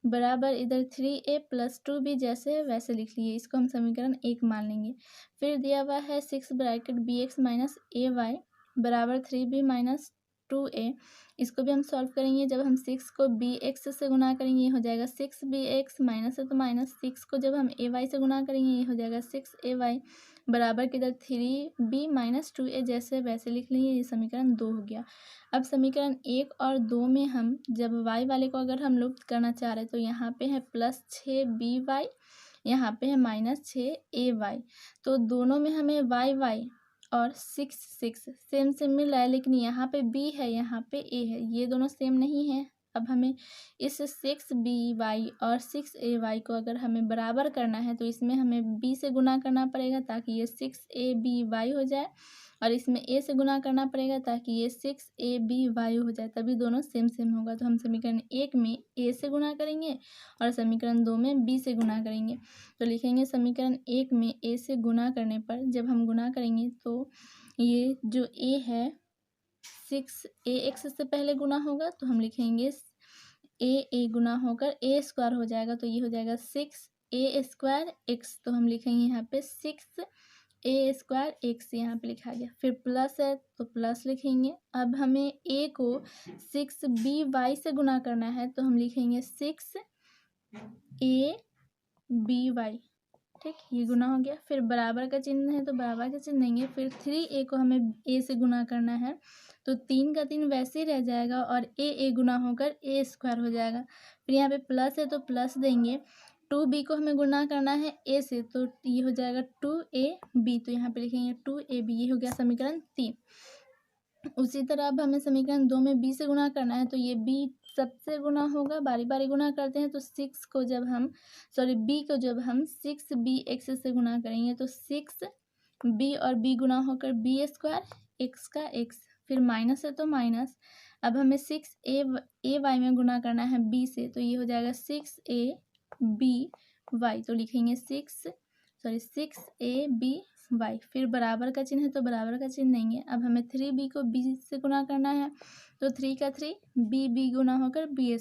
बराबर इधर 3a प्लस 2b, जैसे वैसे लिख लिए। इसको हम समीकरण 1 मान लेंगे। फिर दिया हुआ है 6 ब्रैकेट बी एक्स माइनस ए वाई बराबर 3b माइनस 2a। इसको भी हम सॉल्व करेंगे। जब हम 6 को बी एक्स से गुना करेंगे ये हो जाएगा 6b एक्स, माइनस है तो माइनस, 6 को जब हम ए वाई से गुना करेंगे ये हो जाएगा 6ay बराबर किधर 3b माइनस 2a जैसे वैसे लिख लेंगे। ये समीकरण 2 हो गया। अब समीकरण 1 और 2 में हम जब y वाले को अगर हम लुप्त करना चाह रहे हैं तो यहाँ पे है +6by, यहाँ पे है -6ay। तो दोनों में हमें y और 6 सेम सेम मिल रहा है, लेकिन यहाँ पे b है, यहाँ पे a है, ये दोनों सेम नहीं है। अब हमें इस 6by और 6ay को अगर हमें बराबर करना है तो इसमें हमें b से गुना करना पड़ेगा ताकि ये 6aby हो जाए, और इसमें a से गुना करना पड़ेगा ताकि ये 6aby हो जाए, तभी दोनों सेम सेम होगा। तो हम समीकरण 1 में a से गुना करेंगे और समीकरण 2 में b से गुना करेंगे। तो लिखेंगे समीकरण 1 में a से गुना करने पर जब हम गुना करेंगे तो ये जो a है 6ax से पहले गुना होगा तो हम लिखेंगे a गुना होकर a स्क्वायर हो जाएगा, तो ये हो जाएगा 6a² x। तो हम लिखेंगे यहाँ पे 6a² x, यहाँ पे लिखा गया। फिर प्लस है तो प्लस लिखेंगे। अब हमें a को 6by से गुना करना है तो हम लिखेंगे 6aby। ठीक, ये गुना हो गया। फिर बराबर का चिन्ह है तो बराबर का चिन्ह देंगे। फिर 3a को हमें a से गुना करना है तो 3 का 3 वैसे ही रह जाएगा और a गुना होकर a स्क्वायर हो जाएगा। फिर यहाँ पे प्लस है तो प्लस देंगे। 2b को हमें गुना करना है a से तो ये हो जाएगा 2ab, तो यहाँ पे लिखेंगे 2ab। ये हो गया समीकरण 3। उसी तरह अब हमें समीकरण 2 में b से गुना करना है तो ये b सबसे गुना होगा, बारी बारी गुना करते हैं। तो b को जब हम 6bx से गुना करेंगे तो 6b और b गुना होकर b² x का x। फिर माइनस है तो माइनस। अब हमें 6ay में गुना करना है b से तो ये हो जाएगा 6aby। तो लिखेंगे 6aby। फिर बराबर का चिन्ह है तो बराबर का चिन्ह देंगे। अब हमें 3b को b से गुना करना है तो 3 का 3 b गुना होकर b²।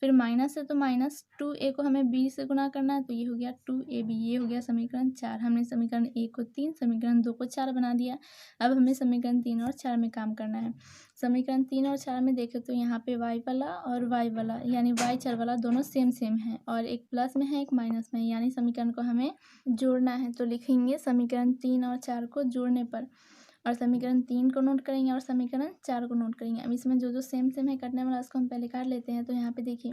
फिर माइनस है तो माइनस 2a को हमें b से गुना करना है तो ये हो गया 2ab। ये हो गया समीकरण 4। हमने समीकरण 1 को 3, समीकरण 2 को 4 बना दिया। अब हमें समीकरण 3 और 4 में काम करना है। समीकरण 3 और 4 में देखें तो यहाँ पे y वाला और y वाला यानी y चर वाला दोनों सेम सेम है, और एक प्लस में है एक माइनस में है, यानी समीकरण को हमें जोड़ना है। तो लिखेंगे समीकरण 3 और 4 को जोड़ने पर, और समीकरण 3 को नोट करेंगे और समीकरण 4 को नोट करेंगे। अब इसमें जो जो सेम सेम है कटने वाला उसको हम पहले काट लेते हैं। तो यहाँ पे देखिए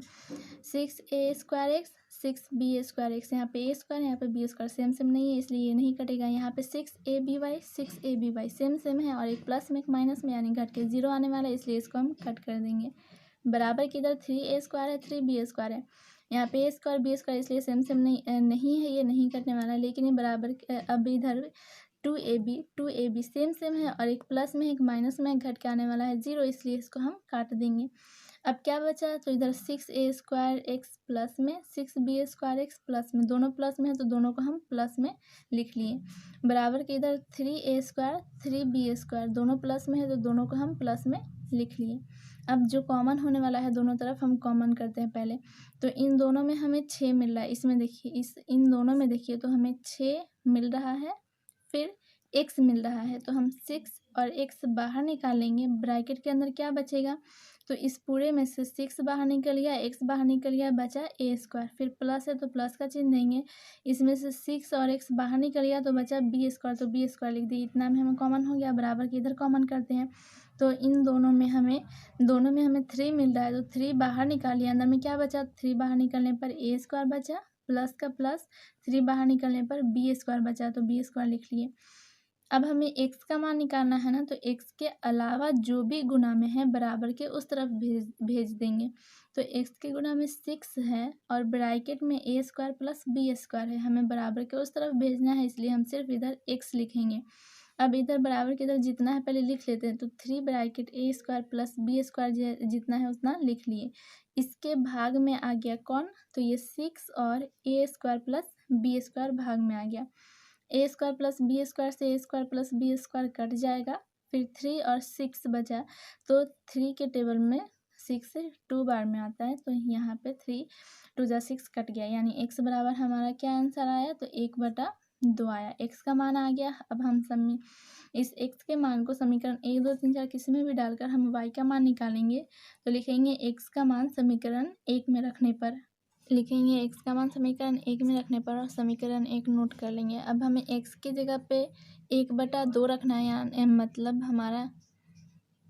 6a² x 6b² x, यहाँ पे a² यहाँ पे b² सेम सेम नहीं है इसलिए ये नहीं कटेगा। यहाँ पे 6aby सेम सेम है और एक प्लस में एक माइनस में, यानी घट के 0 आने वाला है, इसलिए इसको हम कट कर देंगे। बराबर की इधर 3a² है 3b² है, यहाँ पे a² b² इसलिए सेम सेम नहीं है, ये नहीं कटने वाला है। लेकिन ये बराबर अब इधर 2ab सेम सेम है और एक प्लस में एक माइनस में घट के आने वाला है 0, इसलिए इसको हम काट देंगे। अब क्या बचा, तो इधर 6a² x प्लस में 6b² x प्लस में, दोनों प्लस में है तो दोनों को हम प्लस में लिख लिए। बराबर के इधर 3a² 3b² दोनों प्लस में है तो दोनों को हम प्लस में लिख लिए। अब जो कॉमन होने वाला है दोनों तरफ हम कॉमन करते हैं पहले। तो इन दोनों में हमें 6 मिल रहा है, इसमें देखिए इन दोनों में देखिए तो हमें 6 मिल रहा है, फिर x मिल रहा है, तो हम 6 और x बाहर निकालेंगे। ब्रैकेट के अंदर क्या बचेगा, तो इस पूरे में से 6 बाहर निकल गया, x बाहर निकल गया, बचा a²। फिर प्लस है तो प्लस का चिन्ह देंगे। इसमें से 6 और x बाहर निकल गया तो बचा b², तो b² लिख दिए। इतना में हमें कॉमन हो गया। बराबर के इधर कॉमन करते हैं तो इन दोनों में हमें 3 मिल रहा है, तो 3 बाहर निकाल लिया। अंदर में क्या बचा, 3 बाहर निकलने पर a² बचा, प्लस का प्लस, 3 बाहर निकलने पर b² बचा, तो b² लिख लिए। अब हमें x का मान निकालना है ना, तो x के अलावा जो भी गुना में है बराबर के उस तरफ भेज देंगे। तो x के गुना में 6 है और ब्रैकेट में a² प्लस b² है, हमें बराबर के उस तरफ भेजना है, इसलिए हम सिर्फ इधर x लिखेंगे। अब इधर बराबर के इधर जितना है पहले लिख लेते हैं। तो 3 ब्रैकेट a² प्लस b² जितना है उतना लिख लिए। इसके भाग में आ गया कौन, तो ये 6 और a² प्लस b² भाग में आ गया। a² प्लस b² से a² प्लस b² कट जाएगा, फिर 3 और 6 बचा, तो 3 के टेबल में 6 2 बार में आता है, तो यहाँ पे 3 2 जा 6 कट गया, यानी x बराबर हमारा क्या आंसर आया, तो 1/2 आया। x का मान आ गया। अब हम इस x के मान को समीकरण 1 2 3 4 किसी में भी डालकर हम y का मान निकालेंगे। तो लिखेंगे x का मान समीकरण 1 में रखने पर लिखेंगे एक्स का मान समीकरण 1 में रखने पर और समीकरण 1 नोट कर लेंगे। अब हमें एक्स की जगह पे 1/2 रखना है, यानी मतलब हमारा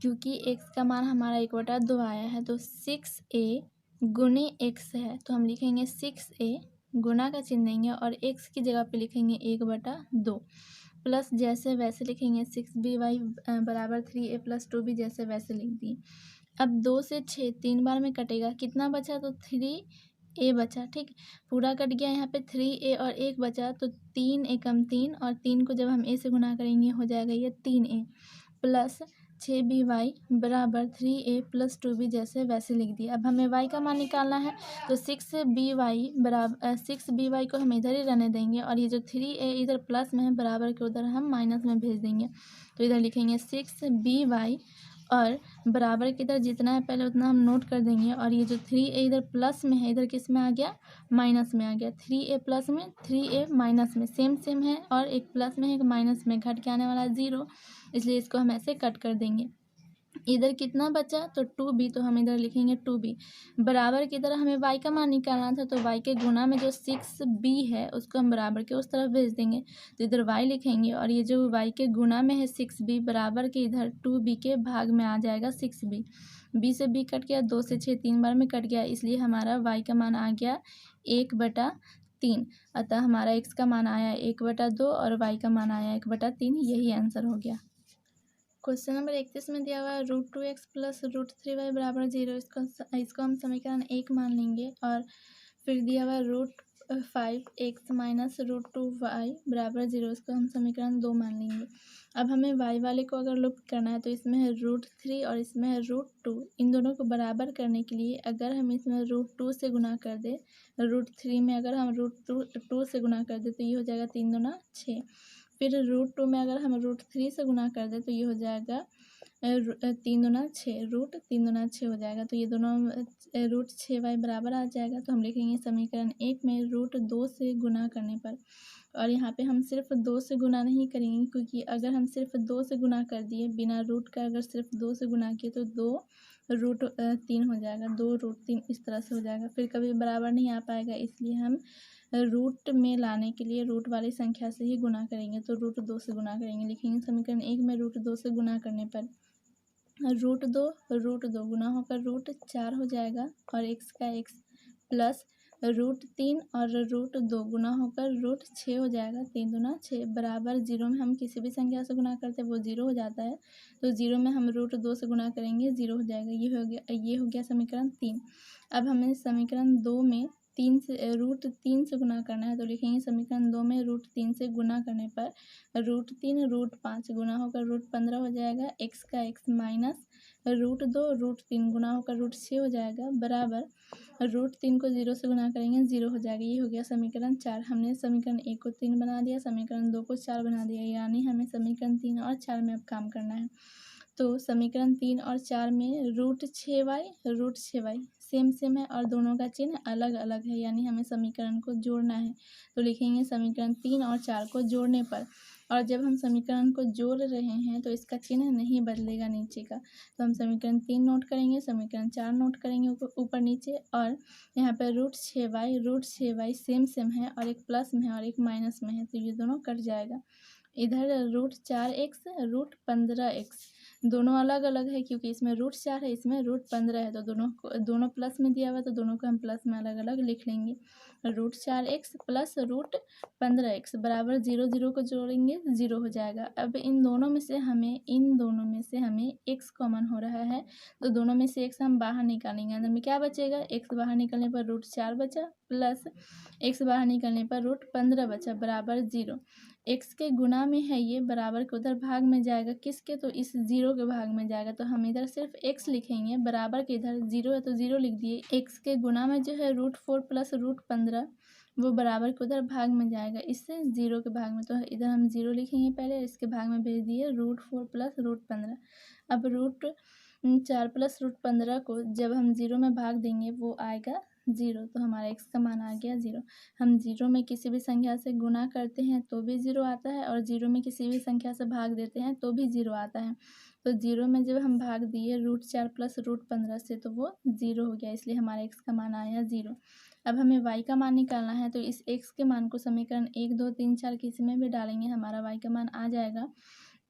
क्योंकि एक्स का मान हमारा 1/2 आया है तो 6a गुने एक्स है तो हम लिखेंगे 6a, गुना का चिन्ह देंगे और एक्स की जगह पे लिखेंगे 1/2 प्लस जैसे वैसे लिखेंगे 6by बराबर 3a + 2b जैसे वैसे लिख दिए। अब 2 से 6 3 बार में कटेगा, कितना बचा तो 3a बचा। ठीक, पूरा कट गया, यहाँ पे 3a और 1 बचा तो 3 एकम 3 और 3 को जब हम a से गुना करेंगे हो जाएगा ये 3a प्लस 6by बराबर 3a + 2b जैसे वैसे लिख दिया। अब हमें y का मान निकालना है तो 6by को हम इधर ही रहने देंगे और ये जो 3a इधर प्लस में है बराबर के उधर हम माइनस में भेज देंगे। तो इधर लिखेंगे 6by और बराबर के इधर जितना है पहले उतना हम नोट कर देंगे और ये जो 3a इधर प्लस में है इधर किस में आ गया, माइनस में आ गया। 3a प्लस में 3a माइनस में सेम है और एक प्लस में है एक माइनस में, घट के आने वाला 0, इसलिए इसको हम ऐसे कट कर देंगे। इधर कितना बचा तो 2b, तो हम इधर लिखेंगे 2b बराबर की तरह हमें y का मान निकालना था तो y के गुना में जो 6b है उसको हम बराबर के उस तरफ भेज देंगे तो इधर y लिखेंगे और ये जो y के गुना में है 6b बराबर के इधर 2b के भाग में आ जाएगा 6b। b से b कट गया, 2 से 6 3 बार में कट गया, इसलिए हमारा y का मान आ गया 1/3। अतः हमारा x का मान आया 1/2 और y का मान आया 1/3। यही आंसर हो गया। क्वेश्चन नंबर 31 में दिया हुआ है √2x + √3y बराबर 0। इसको हम समीकरण 1 मान लेंगे और फिर दिया हुआ √5x - √2y बराबर 0, इसको हम समीकरण 2 मान लेंगे। अब हमें y वाले को अगर लुप्त करना है तो इसमें है √3 और इसमें है √2, इन दोनों को बराबर करने के लिए अगर हम इसमें √2 से गुना कर दे, √3 में अगर हम √2 से गुना कर दे तो ये हो जाएगा 3 दूना 6। फिर √2 में अगर हम √3 से गुना कर दें तो ये हो जाएगा 3 दूना 6, √3 दूना 6 हो जाएगा। तो ये दोनों √6y बराबर आ जाएगा। तो हम लिखेंगे समीकरण 1 में √2 से गुना करने पर, और यहाँ पे हम सिर्फ 2 से गुना नहीं करेंगे क्योंकि अगर हम सिर्फ 2 से गुना कर दिए बिना रूट का, अगर सिर्फ 2 से गुना किए तो 2√3 हो जाएगा, 2√3 इस तरह से हो जाएगा, फिर कभी बराबर नहीं आ पाएगा। इसलिए हम रूट में लाने के लिए रूट वाली संख्या से ही गुना करेंगे, तो √2 से गुना करेंगे। लिखेंगे समीकरण 1 में √2 से गुना करने पर √2 गुना होकर √4 हो जाएगा और x का x प्लस √3 और √2 गुना होकर √6 हो जाएगा, 3 दूना 6 बराबर 0 में हम किसी भी संख्या से गुना करते हैं वो 0 हो जाता है, तो 0 में हम √2 से गुना करेंगे 0 हो जाएगा। ये हो गया समीकरण 3। अब हमें समीकरण 2 में √3 से गुना करना है तो लिखेंगे समीकरण 2 में √3 से गुना करने पर √3 √5 गुना होकर √15 हो जाएगा, x का x माइनस √2 √3 गुना होकर √6 हो जाएगा बराबर √3 को 0 से गुना करेंगे 0 हो जाएगा। ये हो गया समीकरण 4। हमने समीकरण 1 को 3 बना दिया, समीकरण 2 को 4 बना दिया, यानी हमें समीकरण 3 और 4 में अब काम करना है। तो समीकरण 3 और 4 में √6y सेम है और दोनों का चिन्ह अलग अलग है, यानी हमें समीकरण को जोड़ना है। तो लिखेंगे समीकरण 3 और 4 को जोड़ने पर, और जब हम समीकरण को जोड़ रहे हैं तो इसका चिन्ह नहीं बदलेगा नीचे का, तो हम समीकरण 3 नोट करेंगे, समीकरण 4 नोट करेंगे ऊपर नीचे, और यहाँ पर √6y सेम है और एक प्लस में है और एक माइनस में है, तो ये दोनों कट जाएगा। इधर √4x √15x दोनों अलग अलग है क्योंकि इसमें √4 है इसमें √15 है, तो दोनों प्लस में दिया हुआ तो दोनों को हम प्लस में अलग अलग लिख लेंगे। √4x प्लस √15x बराबर 0 को जोड़ेंगे 0 हो जाएगा। अब इन दोनों में से हमें x कॉमन हो रहा है, तो दोनों में से x हम बाहर निकालेंगे, अंदर में क्या बचेगा, x बाहर निकलने पर √4 बचा प्लस x बाहर निकलने पर √15 बचा बराबर 0। x के गुना में है ये, बराबर के उधर भाग में जाएगा, किसके, तो इस 0 के भाग में जाएगा, तो हम इधर सिर्फ x लिखेंगे, बराबर के इधर 0 है तो 0 लिख दिए। x के गुना में जो है √4 प्लस √15 वो बराबर के उधर भाग में जाएगा, इससे 0 के भाग में, तो इधर हम 0 लिखेंगे पहले, इसके भाग में भेज दिए √4 प्लस √15। अब √4 प्लस √15 को जब हम 0 में भाग देंगे वो आएगा 0, तो हमारा x का मान आ गया 0। हम 0 में किसी भी संख्या से गुना करते हैं तो भी 0 आता है और 0 में किसी भी संख्या से भाग देते हैं तो भी 0 आता है, तो 0 में जब हम भाग दिए √4 प्लस √15 से तो वो 0 हो गया, इसलिए हमारा x का मान आया 0। अब हमें y का मान निकालना है, तो इस x के मान को समीकरण 1, 2, 3, 4 किसी में भी डालेंगे हमारा y का मान आ जाएगा।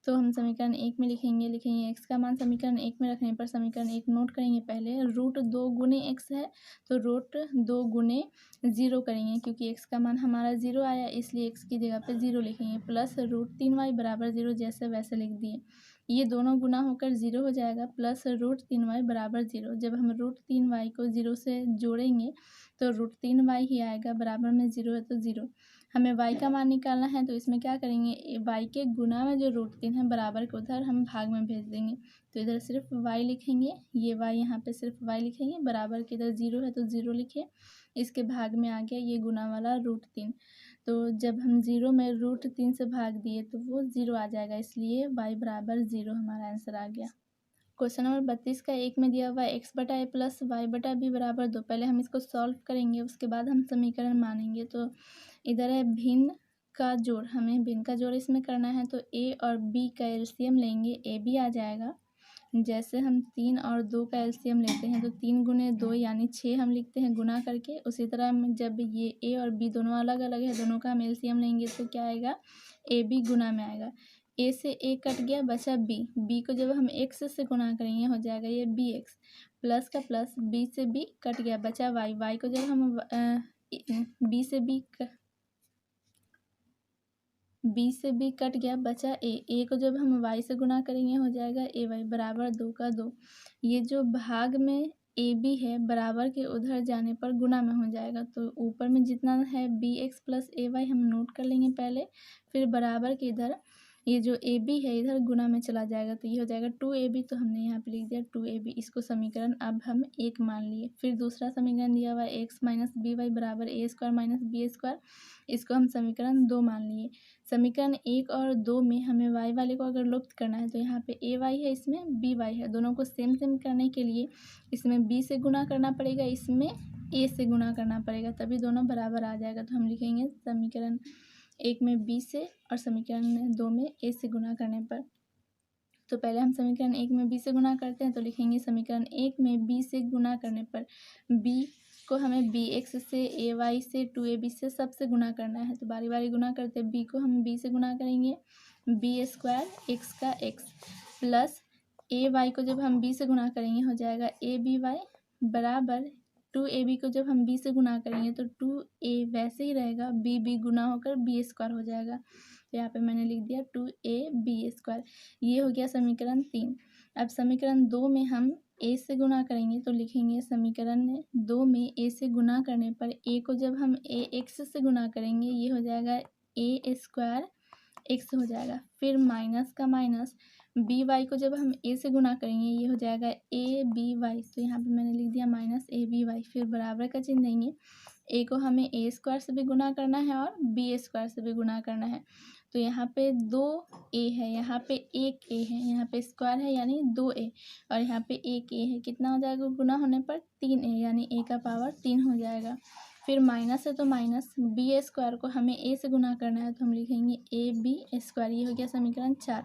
तो हम समीकरण 1 में लिखेंगे x का मान समीकरण 1 में रखने पर समीकरण 1 नोट करेंगे पहले। √2 गुने x है तो √2 गुने 0 करेंगे, क्योंकि x का मान हमारा 0 आया इसलिए x की जगह पे 0 लिखेंगे, प्लस √3y बराबर 0 जैसे वैसे लिख दिए। ये दोनों गुना होकर 0 हो जाएगा, प्लस √3y बराबर 0। जब हम √3y को 0 से जोड़ेंगे तो √3y ही आएगा, बराबर में 0 है तो 0। हमें y का मान निकालना है, तो इसमें क्या करेंगे, y के गुना में जो √3 है बराबर के उधर हम भाग में भेज देंगे। तो इधर सिर्फ y लिखेंगे, ये y यहाँ पे सिर्फ y लिखेंगे, बराबर के इधर 0 है तो 0 लिखे, इसके भाग में आ गया ये गुना वाला √3। तो जब हम 0 में √3 से भाग दिए तो वो 0 आ जाएगा, इसलिए y बराबर 0 हमारा आंसर आ गया। क्वेश्चन नंबर 32 का 1 में दिया हुआ है x बटा ए प्लस वाई बटा बी बराबर 2। पहले हम इसको सॉल्व करेंगे, उसके बाद हम समीकरण मानेंगे। तो इधर है भिन्न का जोड़, हमें भिन्न का जोड़ इसमें करना है, तो a और b का एलसीएम लेंगे, a b आ जाएगा। जैसे हम 3 और 2 का एलसीएम लेते हैं तो 3 गुने 2 यानी 6 हम लिखते हैं गुना करके। उसी तरह हम जब ये a और b दोनों अलग अलग है, दोनों का हम एलसीएम लेंगे तो क्या आएगा, ए बी गुना में आएगा। a से a कट गया, बचा b को जब हम x से गुना करेंगे हो जाएगा ये bx, प्लस का प्लस, b से b कट गया, बचा y को जब हम b से b कट गया, बचा a को जब हम y से गुना करेंगे हो जाएगा ay बराबर 2 का 2। ये जो भाग में ए बी है बराबर के उधर जाने पर गुना में हो जाएगा, तो ऊपर में जितना है bx प्लस ay हम नोट कर लेंगे पहले, फिर बराबर के इधर ये जो ए बी है इधर गुना में चला जाएगा, तो ये हो जाएगा 2ab, तो हमने यहाँ पे लिख दिया 2ab। इसको समीकरण अब हम 1 मान लिए। फिर दूसरा समीकरण दिया हुआ है x माइनस बी वाई बराबर a² माइनस b², इसको हम समीकरण 2 मान लिए। समीकरण 1 और 2 में हमें y वाले को अगर लुप्त करना है तो यहाँ पे ay है, इसमें by है, दोनों को सेम सेम करने के लिए इसमें b से गुना करना पड़ेगा, इसमें a से गुना करना पड़ेगा, तभी दोनों बराबर आ जाएगा। तो हम लिखेंगे समीकरण 1 में b से और समीकरण 2 में a से गुना करने पर। तो पहले हम समीकरण 1 में b से गुना करते हैं, तो लिखेंगे समीकरण 1 में b से गुना करने पर b को हमें bx से ay से 2ab से सबसे गुना करना है, तो बारी बारी गुना करते हैं। b को हम b से गुना करेंगे, b² x का x, प्लस ay को जब हम b से गुना करेंगे हो जाएगा aby बराबर 2ab को जब हम b से गुना करेंगे तो 2a वैसे ही रहेगा, b गुना होकर b² हो जाएगा। तो यहाँ पे मैंने लिख दिया 2ab²। ये हो गया समीकरण 3। अब समीकरण 2 में हम a से गुना करेंगे, तो लिखेंगे समीकरण 2 में a से गुना करने पर a को जब हम ax से गुना करेंगे ये हो जाएगा a² x हो जाएगा। फिर माइनस का माइनस, by को जब हम a से गुना करेंगे ये हो जाएगा aby, तो यहाँ पे मैंने लिख दिया माइनस aby। फिर बराबर का चिन्ह देंगे, a को हमें a² से भी गुना करना है और b² से भी गुना करना है। तो यहाँ पे 2a है, यहाँ पे 1a है, यहाँ पे स्क्वायर है यानी 2a, और यहाँ पे 1a है, कितना हो जाएगा गुना होने पर 3a, यानी a का पावर 3 हो जाएगा। फिर माइनस है तो माइनस, b² को हमें a से गुना करना है तो हम लिखेंगे ab²। ये हो गया समीकरण 4।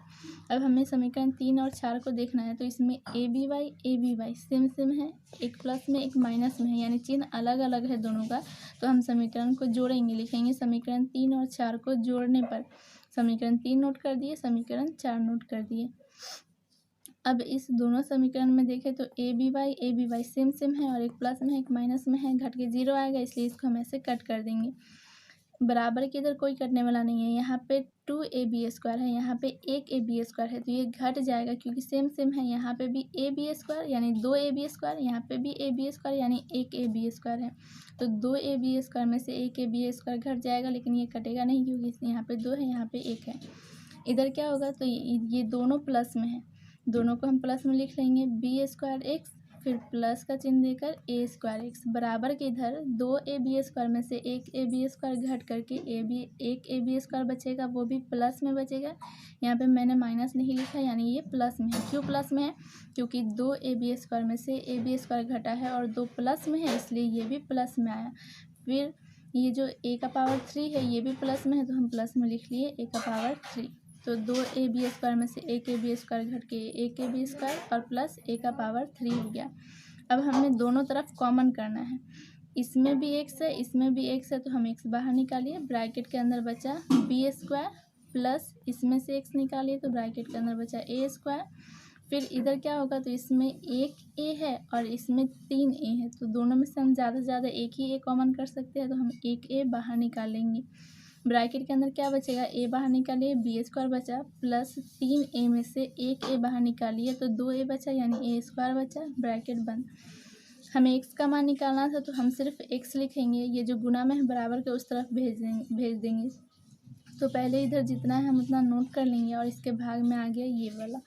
अब हमें समीकरण 3 और 4 को देखना है, तो इसमें aby सेम सेम है, एक प्लस में एक माइनस में है, यानी चिन्ह अलग अलग है दोनों का। तो हम समीकरण को जोड़ेंगे, लिखेंगे समीकरण 3 और 4 को जोड़ने पर समीकरण 3 नोट कर दिए, समीकरण 4 नोट कर दिए। अब इस दोनों समीकरण में देखें तो aby सेम सेम है, और एक प्लस में है एक माइनस में है, घट के 0 आएगा, इसलिए इसको हम ऐसे कट कर देंगे। बराबर के इधर कोई कटने वाला नहीं है, यहाँ पे 2ab² है, यहाँ पे 1ab² है, तो ये घट जाएगा क्योंकि सेम सेम है। यहाँ पे भी ab² यानी 2ab², यहाँ पे भी ab² यानी 1ab² है, तो 2ab² में से 1ab² घट जाएगा, लेकिन ये कटेगा नहीं क्योंकि यहाँ पे 2 है, यहाँ पे 1 है। इधर क्या होगा, तो ये दोनों प्लस में है, दोनों को हम प्लस में लिख लेंगे, b² x, फिर प्लस का चिन्ह देकर a² x, बराबर के इधर 2ab² में से 1ab² घट करके 1ab² बचेगा, वो भी प्लस में बचेगा। यहाँ पे मैंने माइनस नहीं लिखा, यानी ये प्लस में है। क्यों प्लस में है, क्योंकि 2ab² में से ab² घटा है और 2 प्लस में है, इसलिए ये भी प्लस में आया। फिर ये जो a का पावर 3 है ये भी प्लस में है, तो हम प्लस में लिख लिए a का पावर 3। तो 2ab² में से 1ab² घट के 1ab² और प्लस a का पावर 3 हो गया। अब हमें दोनों तरफ कॉमन करना है, इसमें भी एक्स है, इसमें भी एक्स है, तो हम एक्स बाहर निकालिए। ब्रैकेट के अंदर बचा बी स्क्वायर प्लस इसमें से एक्स निकालिए तो ब्रैकेट के अंदर बचा ए स्क्वायर। फिर इधर क्या होगा, तो इसमें एक ए है और इसमें 3 ए है, तो दोनों में से हम ज़्यादा से ज़्यादा एक ही ए कॉमन कर सकते हैं, तो हम एक ए बाहर निकालेंगे। ब्रैकेट के अंदर क्या बचेगा, ए बाहर निकालिए, बी स्क्वायर बचा प्लस 3 ए में से एक ए बाहर निकालिए तो 2 ए बचा, यानी ए स्क्वायर बचा। ब्रैकेट बंद। हमें एक्स का मान निकालना था तो हम सिर्फ एक्स लिखेंगे, ये जो गुना में है बराबर के उस तरफ भेज देंगे। तो पहले इधर जितना है हम उतना नोट कर लेंगे और इसके भाग में आ गया ये वाला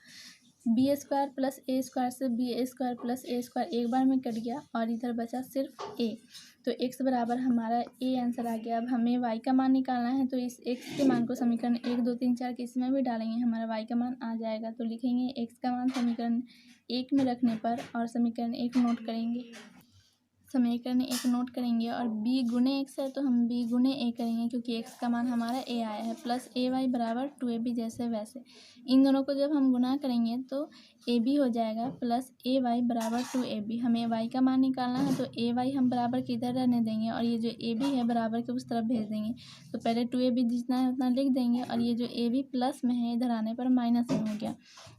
B square plus A square से B square plus A square एक बार में कट गया और इधर बचा सिर्फ ए, तो x बराबर हमारा ए आंसर आ गया। अब हमें y का मान निकालना है, तो इस x के मान को समीकरण 1 2 3 4 के इसमें भी डालेंगे, हमारा y का मान आ जाएगा। तो लिखेंगे x का मान समीकरण 1 में रखने पर और समीकरण 1 नोट करेंगे, समीकरण 1 नोट करेंगे और b गुने x है तो हम b गुने a करेंगे क्योंकि x का मान हमारा a आया है, प्लस ए वाई बराबर 2ab जैसे वैसे। इन दोनों को जब हम गुना करेंगे तो ab हो जाएगा प्लस ए वाई बराबर 2ab। हमें y का मान निकालना है तो ए वाई हम बराबर के इधर रहने देंगे और ये जो ab है बराबर के उस तरफ भेज देंगे। तो पहले 2ab जितना है उतना लिख देंगे और ये जो ab प्लस में है इधर आने पर माइनस में हो गया।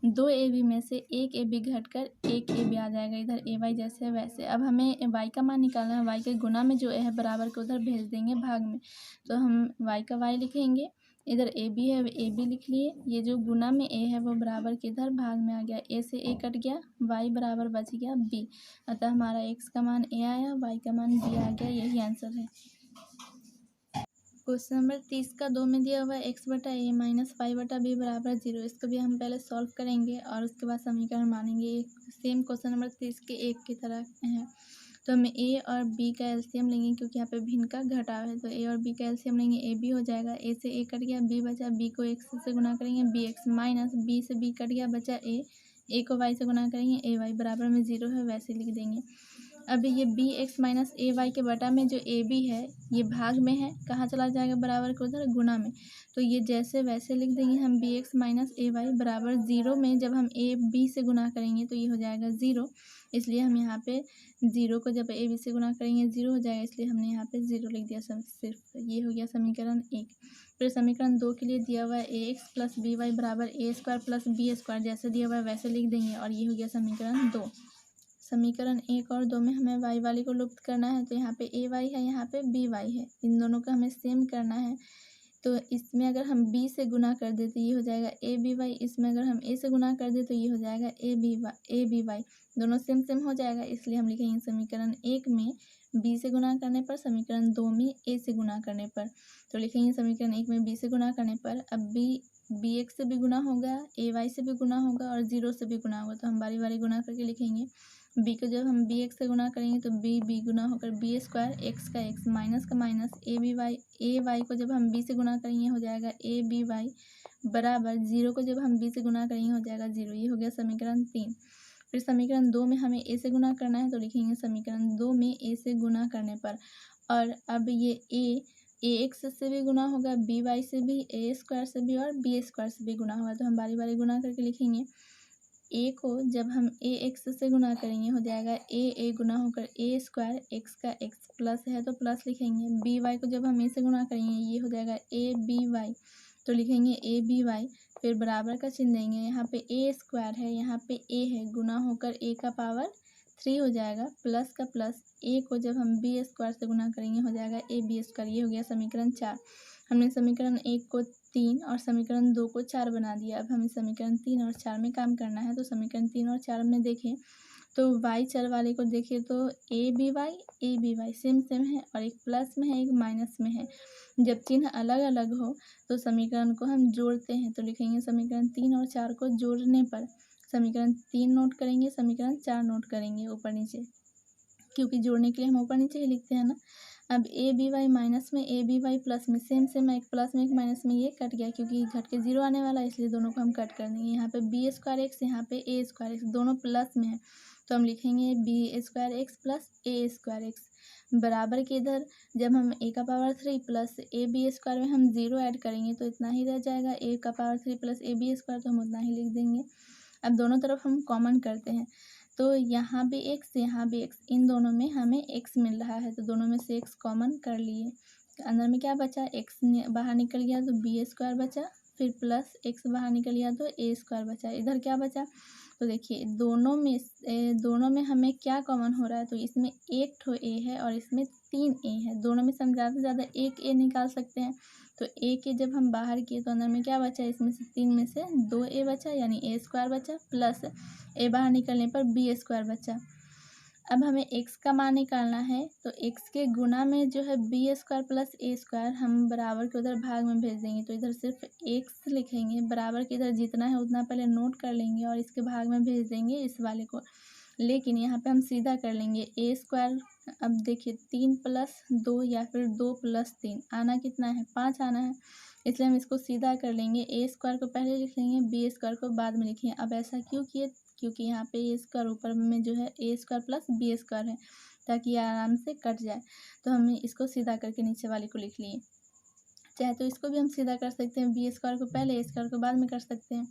2ab में से एक ab घटकर एक ab आ जाएगा इधर ए वाई जैसे वैसे। अब हमें y का मान निकालना है, y के गुना में जो a है बराबर के उधर भेज देंगे भाग में, तो हम y का y लिखेंगे, इधर ए बी है ए बी लिख लिए, ये जो गुना में a है वो बराबर के इधर भाग में आ गया, a से a कट गया, y बराबर बच गया b, अतः हमारा x का मान a आया, y का मान b आ गया, यही आंसर है। क्वेश्चन नंबर 30 का 2 में दिया हुआ है एक्स बटा ए माइनस 5 बटा बी बराबर 0। इसको भी हम पहले सॉल्व करेंगे और उसके बाद समीकरण मानेंगे। सेम क्वेश्चन नंबर 30 के 1 की तरह है, तो हम ए और बी का एलसीएम लेंगे क्योंकि यहाँ पे भिन्न का घटाव है, तो ए और बी का एलसीएम लेंगे, ए बी हो जाएगा, ए से ए कट गया, बी बचा, बी को एक्स से गुना करेंगे बी एक्स माइनस बी से बी कट गया बचा ए को वाई से गुना करेंगे ए वाई बराबर में 0 है वैसे लिख देंगे। अब ये बी एक्स माइनस ए वाई के बटा में जो ए बी है ये भाग में है, कहाँ चला जाएगा बराबर के उधर गुना में, तो ये जैसे वैसे लिख देंगे हम बी एक्स माइनस ए वाई बराबर 0 में जब हम ए बी से गुना करेंगे तो ये हो जाएगा 0, इसलिए हम यहाँ पे 0 को जब ए बी से गुना करेंगे 0 हो जाएगा, इसलिए हमने यहाँ पे 0 लिख दिया सिर्फ। ये हो गया समीकरण 1। फिर समीकरण 2 के लिए दिया हुआ है ए एक्स प्लस बी वाई बराबर ए स्क्वायर प्लस बी स्क्वायर, जैसे दिया हुआ है वैसे लिख देंगे और ये हो गया समीकरण 2। समीकरण 1 और 2 में हमें वाई वाली को लुप्त करना है, तो यहाँ पे ए वाई है, यहाँ पे बी वाई है, इन दोनों का हमें सेम करना है। तो इसमें अगर हम b से गुना कर दे तो ये हो जाएगा ए बी वाई, इसमें अगर हम a से गुना कर दे तो ये हो जाएगा ए बी वाई, दोनों सेम सेम हो जाएगा, इसलिए हम लिखेंगे समीकरण 1 में b से गुना करने पर, समीकरण 2 में a से गुना करने पर। तो लिखेंगे समीकरण 1 में b से गुना करने पर, अब बी एक्स से भी गुना होगा, ए वाई से भी गुना होगा और 0 से भी गुना होगा, तो हम बारी बारी गुना करके लिखेंगे। b को जब हम बी एक्स से गुना करेंगे तो बी गुना होकर बी स्क्वायर, एक्स का एक्स माइनस का माइनस ए वाई को जब हम b से गुना करेंगे हो जाएगा ए बी वाई बराबर 0 को जब हम b से गुना करेंगे हो जाएगा 0। ये हो गया समीकरण 3। फिर समीकरण 2 में हमें a से गुना करना है, तो लिखेंगे समीकरण 2 में a से गुना करने पर, और अब ये ए एक्स से भी गुना होगा, बी वाई से भी, ए स्क्वायर से भी और बी स्क्वायर से भी गुना होगा, तो हम बारी बारी गुना करके लिखेंगे। ए को जब हम ए एक्स से गुना करेंगे हो जाएगा ए गुना होकर ए स्क्वायर, एक्स का एक्स प्लस है तो प्लस लिखेंगे, बी वाई को जब हम ए से गुना करेंगे ये हो जाएगा ए बी वाई, तो लिखेंगे ए बी वाई, फिर बराबर का चिन्ह देंगे, यहाँ पे ए स्क्वायर है, यहाँ पे ए है, गुना होकर ए का पावर 3 हो जाएगा, प्लस का प्लस, ए को जब हम बी स्क्वायर से गुना करेंगे हो जाएगा ए बी स्क्वायर। ये हो गया समीकरण 4। हमने समीकरण 1 को 3 और समीकरण 2 को 4 बना दिया। अब हमें समीकरण 3 और 4 में काम करना है, तो समीकरण 3 और 4 में देखें तो y चर वाले को देखें तो A B Y same same है और एक प्लस में है एक माइनस में है। जब चिन्ह अलग अलग हो तो समीकरण को हम जोड़ते हैं, तो लिखेंगे समीकरण 3 और 4 को जोड़ने पर समीकरण 3 नोट करेंगे, समीकरण 4 नोट करेंगे ऊपर नीचे, क्योंकि जोड़ने के लिए हम ऊपर नीचे ही लिखते हैं ना। अब ए बी वाई माइनस में ए बी वाई प्लस में सेम सेम, एक प्लस में एक माइनस में, ये कट गया क्योंकि घट के 0 आने वाला है, इसलिए दोनों को हम कट कर देंगे। यहाँ पे बी स्क्वायर एक्स, यहाँ पे ए स्क्वायर एक्स, दोनों प्लस में है, तो हम लिखेंगे B square X plus A square X बराबर के इधर जब हम ए का power 3 plus A B square में हम 0 ऐड करेंगे तो इतना ही रह जाएगा, ए का power 3 plus A B square, तो हम उतना ही लिख देंगे। अब दोनों तरफ हम कॉमन करते हैं, तो यहाँ भी एक्स, यहाँ भी एक्स, इन दोनों में हमें एक्स मिल रहा है, तो दोनों में से एक्स कॉमन कर लिए। अंदर में क्या बचा, एक्स बाहर निकल गया तो बी स्क्वायर बचा, फिर प्लस एक्स बाहर निकल गया तो ए स्क्वायर बचा। इधर क्या बचा, तो देखिए दोनों में हमें क्या कॉमन हो रहा है, तो इसमें एक ठो ए है और इसमें 3 ए है। दोनों में से हम ज़्यादा से ज़्यादा एक ए निकाल सकते हैं। तो ए के जब हम बाहर किए तो अंदर में क्या बचा, इसमें से 3 में से 2 ए बचा, यानी ए स्क्वायर बचा, प्लस ए बाहर निकलने पर बी स्क्वायर बचा। अब हमें x का मान निकालना है, तो x के गुना में जो है B square plus A square हम बराबर के उधर भाग में भेज देंगे। तो इधर सिर्फ x लिखेंगे, बराबर के इधर जितना है उतना पहले नोट कर लेंगे और इसके भाग में भेज देंगे इस वाले को। लेकिन यहाँ पे हम सीधा कर लेंगे ए स्क्वायर। अब देखिए 3 + 2 या फिर 2 + 3 आना कितना है, 5 आना है, इसलिए हम इसको सीधा कर लेंगे। ए स्क्वायर को पहले लिख लेंगे, बी स्क्वायर को बाद में लिखेंगे। अब ऐसा क्यों किए, क्योंकि यहाँ पे ए स्क्वायर ऊपर में जो है ए स्क्वायर प्लस बी स्क्वायर है, ताकि आराम से कट जाए। तो हमने इसको सीधा करके नीचे वाले को लिख लिए। चाहे तो इसको भी हम सीधा कर सकते हैं, बी स्क्वायर को पहले ए स्क्वायर को बाद में कर सकते हैं।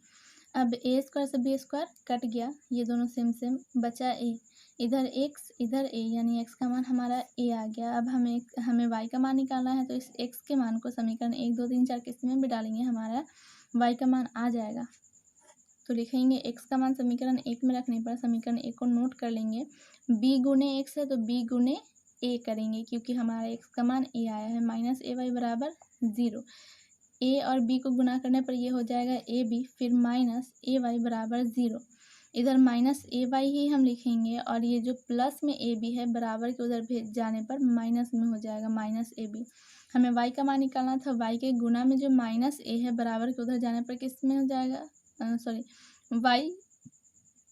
अब ए स्क्वायर से बी स्क्वायर कट गया, ये दोनों सेम सेम, बचा ए, इधर एक्स इधर ए, यानी एक्स का मान हमारा ए आ गया। अब हमें वाई का मान निकालना है, तो इस एक्स के मान को समीकरण 1 2 3 4 किस्त में भी डालेंगे, हमारा वाई का मान आ जाएगा। तो लिखेंगे एक्स का मान समीकरण 1 में रखने पर समीकरण 1 को नोट कर लेंगे, बी गुने एक्स है तो बी गुने ए करेंगे, क्योंकि हमारा एक्स का मान ए आया है, माइनस ए वाई बराबर 0। ए और बी को गुना करने पर ये हो जाएगा ए बी, फिर माइनस ए वाई बराबर 0। इधर माइनस ए वाई ही हम लिखेंगे और ये जो प्लस में ए बी है बराबर के उधर भेज जाने पर माइनस में हो जाएगा, माइनस ए बी। हमें वाई का मान निकालना था, वाई के गुना में जो माइनस ए है बराबर के उधर जाने पर किस में हो जाएगा,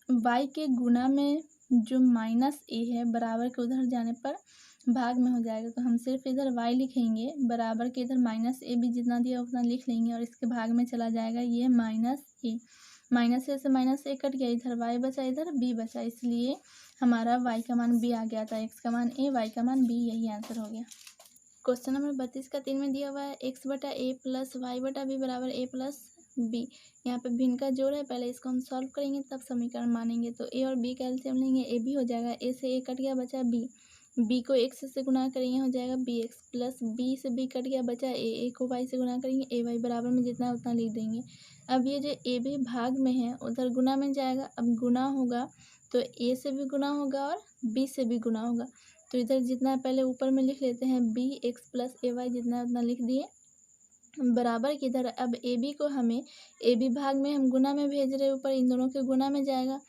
वाई के गुना में जो माइनस ए है बराबर के उधर जाने पर भाग में हो जाएगा। तो हम सिर्फ इधर y लिखेंगे, बराबर के इधर माइनस ए भी जितना दिया उतना लिख लेंगे और इसके भाग में चला जाएगा ये माइनस ए। माइनस ए से माइनस ए कट गया, इधर y बचा इधर b बचा, इसलिए हमारा y का मान b आ गया था। x का मान a, y का मान b, यही आंसर हो गया। क्वेश्चन नंबर 32 का 3 में दिया हुआ है x/a + y/b बराबर a + b। यहाँ पे भिन्न का जोड़ है, पहले इसको हम सॉल्व करेंगे तब समीकरण मानेंगे। तो a और b का एलसीएम लेंगे, a b हो जाएगा, a से a कट गया बचा b, b को x से गुना करेंगे हो जाएगा bx, प्लस b से b कट गया बचा a को y से गुना करेंगे ay, बराबर में जितना उतना लिख देंगे। अब ये जो a b भाग में है उधर गुना में जाएगा, अब गुना होगा तो a से भी गुना होगा और b से भी गुना होगा। तो इधर जितना पहले ऊपर में लिख लेते हैं bx + ay, जितना उतना लिख दिए, बराबर की इधर अब ए बी को हमें ए बी भाग में हम गुना में भेज रहे, ऊपर इन दोनों के गुना में जाएगा।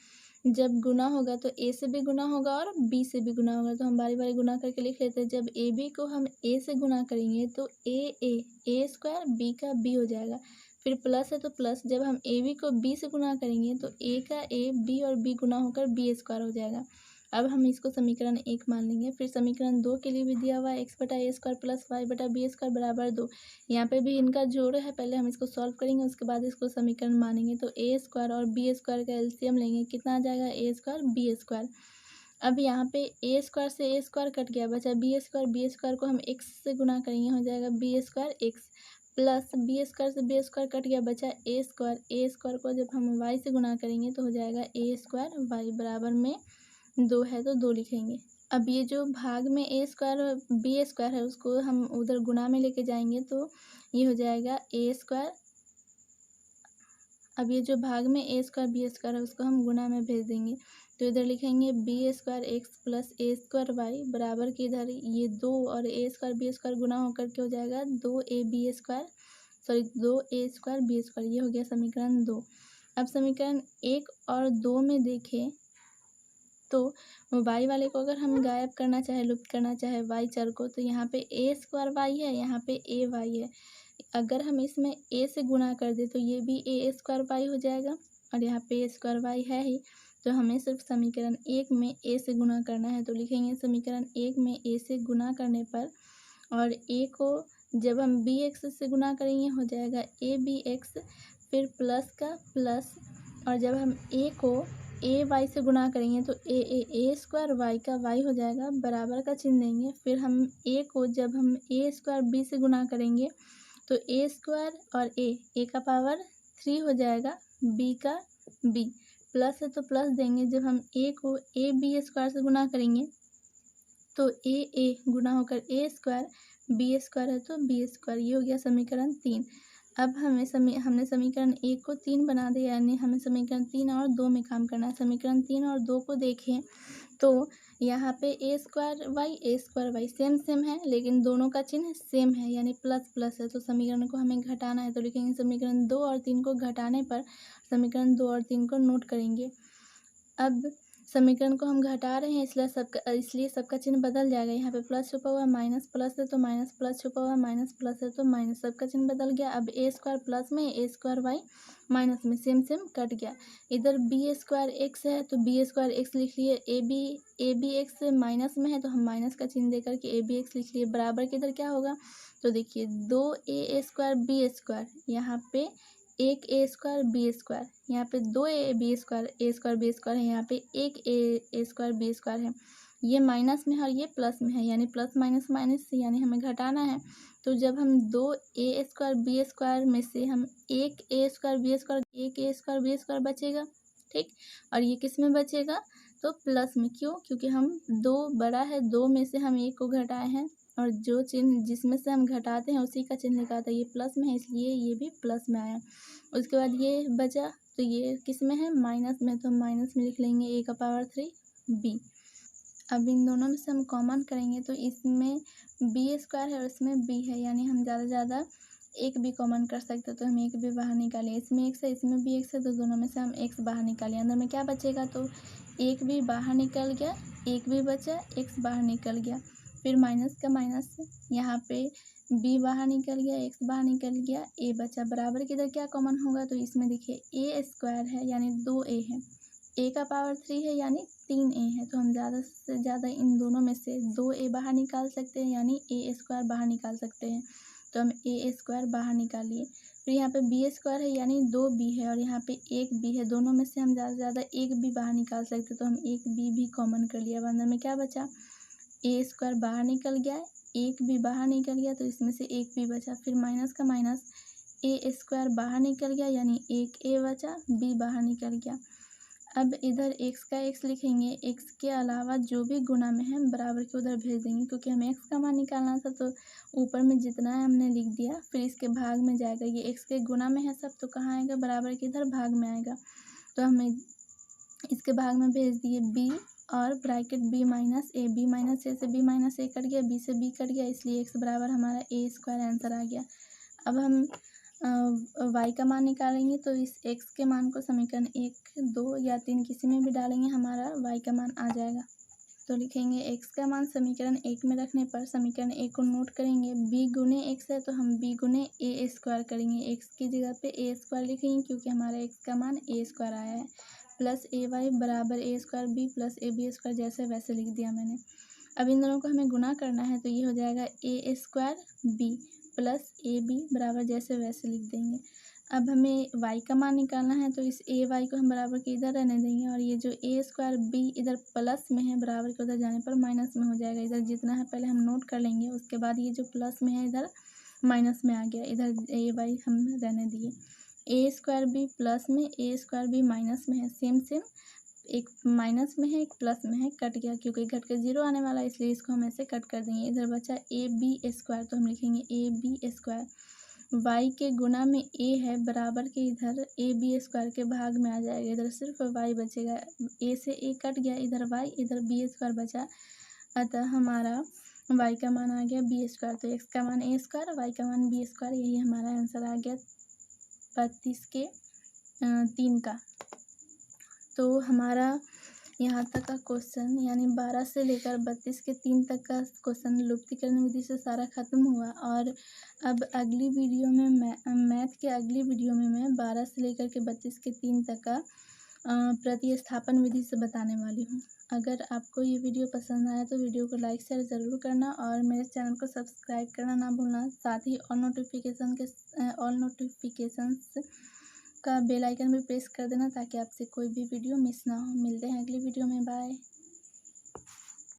जब गुना होगा तो ए से भी गुना होगा और बी से भी गुना होगा, तो हम बारी बारी गुना करके लिख लेते हैं। जब ए बी को हम ए से गुना करेंगे तो ए स्क्वायर, बी का बी हो जाएगा, फिर प्लस है तो प्लस, जब हम ए बी को बी से गुना करेंगे तो ए का ए, बी और बी गुना होकर बी स्क्वायर हो जाएगा। अब हम इसको समीकरण 1 मान लेंगे। फिर समीकरण 2 के लिए भी दिया हुआ है x/a² + y/b² बराबर 2। यहाँ पे भी इनका जोड़ है, पहले हम इसको सॉल्व करेंगे उसके बाद इसको समीकरण मानेंगे। तो a² और b² का एलसीएम लेंगे, कितना आ जाएगा a² b²। अब यहाँ पे a² से a² कट गया बचा b² को हम x से गुना करेंगे हो जाएगा b² x, प्लस b² से b² कट गया बचा a² को जब हम y से गुना करेंगे तो हो जाएगा a² y, बराबर में 2 है तो 2 लिखेंगे। अब ये जो भाग में a² b² है उसको हम उधर गुना में लेके जाएंगे तो ये हो जाएगा a²। अब ये जो भाग में a² b² है उसको हम गुना में भेज देंगे, तो इधर लिखेंगे b² x + a² y, बराबर के इधर ये 2 और a² b² गुना होकर के हो जाएगा 2a² b², ये हो गया समीकरण 2। अब समीकरण 1 और 2 में देखें तो y वाले को अगर हम गायब करना चाहे, लुप्त करना चाहे y चर को, तो यहाँ पे a² y है, यहाँ पे a y है। अगर हम इसमें a से गुना कर दे तो ये भी a² y हो जाएगा और यहाँ पे a² y है ही, तो हमें सिर्फ समीकरण 1 में a से गुना करना है। तो लिखेंगे समीकरण 1 में a से गुना करने पर, और a को जब हम bx से गुना करेंगे हो जाएगा a bx, फिर प्लस का प्लस, और जब हम a को ए वाई से गुना करेंगे तो a² y का y हो जाएगा, बराबर का चिन्ह देंगे। फिर हम a को जब हम a² b से गुना करेंगे तो a² और a का पावर 3 हो जाएगा, b का b, प्लस है तो प्लस देंगे, जब हम ए को ए बी स्क्वायर से गुना करेंगे तो ए गुना होकर ए स्क्वायर, बी स्क्वायर है तो बी स्क्वायर, ये हो गया समीकरण 3। अब हमने समीकरण 1 को 3 बना दिया, यानी हमें समीकरण 3 और 2 में काम करना है। समीकरण 3 और 2 को देखें तो यहाँ पे ए स्क्वायर वाई सेम है, लेकिन दोनों का चिन्ह सेम है, यानी प्लस प्लस है। तो समीकरण को हमें घटाना है, तो लिखेंगे समीकरण 2 और 3 को घटाने पर समीकरण 2 और 3 को नोट करेंगे। अब समीकरण को हम घटा रहे हैं, इसलिए सबका चिन्ह बदल जाएगा। यहाँ पे प्लस छुपा हुआ है, माइनस प्लस है तो माइनस, प्लस छुपा हुआ है, माइनस प्लस है तो माइनस, सबका चिन्ह बदल गया। अब ए स्क्वायर प्लस में, ए स्क्वायर वाई माइनस में, सेम कट गया। इधर बी स्क्वायर एक्स है तो बी स्क्वायर एक्स लिख लिए, ए बी एक्स माइनस में है तो हम माइनस का चिन्ह देकर के ए बी एक्स लिख लिए। बराबर के इधर क्या होगा, तो देखिए 2 स्क्वायर बी स्क्वायर, यहाँ पे 1 ए स्क्वायर बी स्क्वायर, यहाँ पे 2 A B square B square है, यहाँ पे 1 ए स्क्वायर बी स्क्वायर है। ये माइनस में है और ये प्लस में है, यानी प्लस माइनस माइनस से, यानी हमें घटाना है। तो जब हम 2 ए स्क्वायर बी स्क्वायर में से हम 1 ए स्क्वायर बी स्क्वायर, 1 ए स्क्वायर बी स्क्वायर बचेगा, ठीक। और ये किस में बचेगा, तो प्लस में। क्यों, क्योंकि हम 2 बड़ा है, 2 में से हम 1 को घटाए हैं और जो चिन्ह जिसमें से हम घटाते हैं उसी का चिन्ह लिखा था, ये प्लस में है इसलिए ये भी प्लस में आया। उसके बाद ये बचा तो ये किस में है, माइनस में, तो हम माइनस में लिख लेंगे a का पावर 3 b। अब इन दोनों में से हम कॉमन करेंगे तो इसमें बी स्क्वायर है और इसमें b है, यानी हम ज़्यादा से ज़्यादा एक भी कॉमन कर सकते, तो हम एक भी बाहर निकालिए। इसमें x है, इसमें भी x है, तो दोनों में से हम x बाहर निकालिए। अंदर में क्या बचेगा, तो एक भी बाहर निकल गया, एक भी बचा, x बाहर निकल गया। फिर माइनस का माइनस, यहाँ पे b बाहर निकल गया, x बाहर निकल गया, a बचा। बराबर के इधर क्या कॉमन होगा, तो इसमें देखिए a स्क्वायर है यानी 2a है, a का पावर 3 है यानी 3a है, तो हम ज़्यादा से ज़्यादा इन दोनों में से 2a बाहर निकाल सकते हैं, यानी a स्क्वायर बाहर निकाल सकते हैं। तो हम a स्क्वायर बाहर निकालिए। फिर यहाँ पे b स्क्वायर है यानी 2b है और यहाँ पे 1b है, दोनों में से हम ज़्यादा से ज़्यादा एक b बाहर निकाल सकते, तो हम एक b भी कॉमन कर लिया। अब अंदर में क्या बचा, ए स्क्वायर बाहर निकल गया, एक भी बाहर निकल गया, तो इसमें से एक भी बचा। फिर माइनस का माइनस, ए स्क्वायर बाहर निकल गया यानी एक ए बचा, बी बाहर निकल गया। अब इधर x का x लिखेंगे, x के अलावा जो भी गुना में है बराबर के उधर भेज देंगे, क्योंकि हमें x का मान निकालना था, तो ऊपर में जितना है हमने लिख दिया। फिर इसके भाग में जाएगा, ये x के गुना में है सब, तो कहाँ आएगा, बराबर के इधर भाग में आएगा, तो हमें इसके भाग में भेज दिए b और bracket b minus A, B minus ए से b माइनस ए कट गया, b से b कट गया, इसलिए x बराबर हमारा a स्क्वायर आंसर आ गया। अब हम y का मान निकालेंगे, तो इस x के मान को समीकरण 1, 2 या 3 किसी में भी डालेंगे, हमारा y का मान आ जाएगा। तो लिखेंगे x का मान समीकरण 1 में रखने पर समीकरण 1 को नोट करेंगे, b गुने x है तो हम b गुने a स्क्वायर करेंगे, x की जगह पे a स्क्वायर लिखेंगे क्योंकि हमारा x का मान a स्क्वायर आया है, प्लस ए वाई बराबर a square b plus A B square, जैसे वैसे लिख दिया मैंने। अब इन दोनों को हमें गुना करना है, तो ये हो जाएगा a square b plus A B बराबर जैसे वैसे लिख देंगे। अब हमें y का मान निकालना है, तो इस ए वाई को हम बराबर के इधर रहने देंगे और ये जो a स्क्वायर b इधर प्लस में है, बराबर के उधर जाने पर माइनस में हो जाएगा। इधर जितना है पहले हम नोट कर लेंगे, उसके बाद ये जो प्लस में है इधर माइनस में आ गया, इधर a वाई हम रहने दिए। ए स्क्वायर बी प्लस में, ए स्क्वायर बी माइनस में है, सेम एक माइनस में है एक प्लस में है, कट गया क्योंकि घट के 0 आने वाला है, इसलिए इसको हम ऐसे कट कर देंगे। इधर बचा ए बी स्क्वायर, तो हम लिखेंगे ए बी स्क्वायर, y के गुना में a है, बराबर के इधर ए बी स्क्वायर के भाग में आ जाएगा, इधर सिर्फ y बचेगा, a से a कट गया, इधर y इधर b स्क्वायर बचा, अतः हमारा y का मान आ गया b स्क्वायर। तो x का मान a स्क्वायर, y का मान b स्क्वायर, यही हमारा आंसर आ गया 32 के 3 का। तो हमारा यहाँ तक का क्वेश्चन यानी 12 से लेकर 32 के 3 तक का क्वेश्चन लुप्तीकरण विधि से सारा खत्म हुआ। और अब अगली वीडियो में मैथ के अगली वीडियो में मैं 12 से लेकर के 32 के 3 तक का प्रतिस्थापन विधि से बताने वाली हूँ। अगर आपको ये वीडियो पसंद आया तो वीडियो को लाइक शेयर ज़रूर करना और मेरे चैनल को सब्सक्राइब करना ना भूलना। साथ ही ऑल नोटिफिकेशंस का बेल आइकन भी प्रेस कर देना ताकि आपसे कोई भी वीडियो मिस ना हो। मिलते हैं अगली वीडियो में, बाय।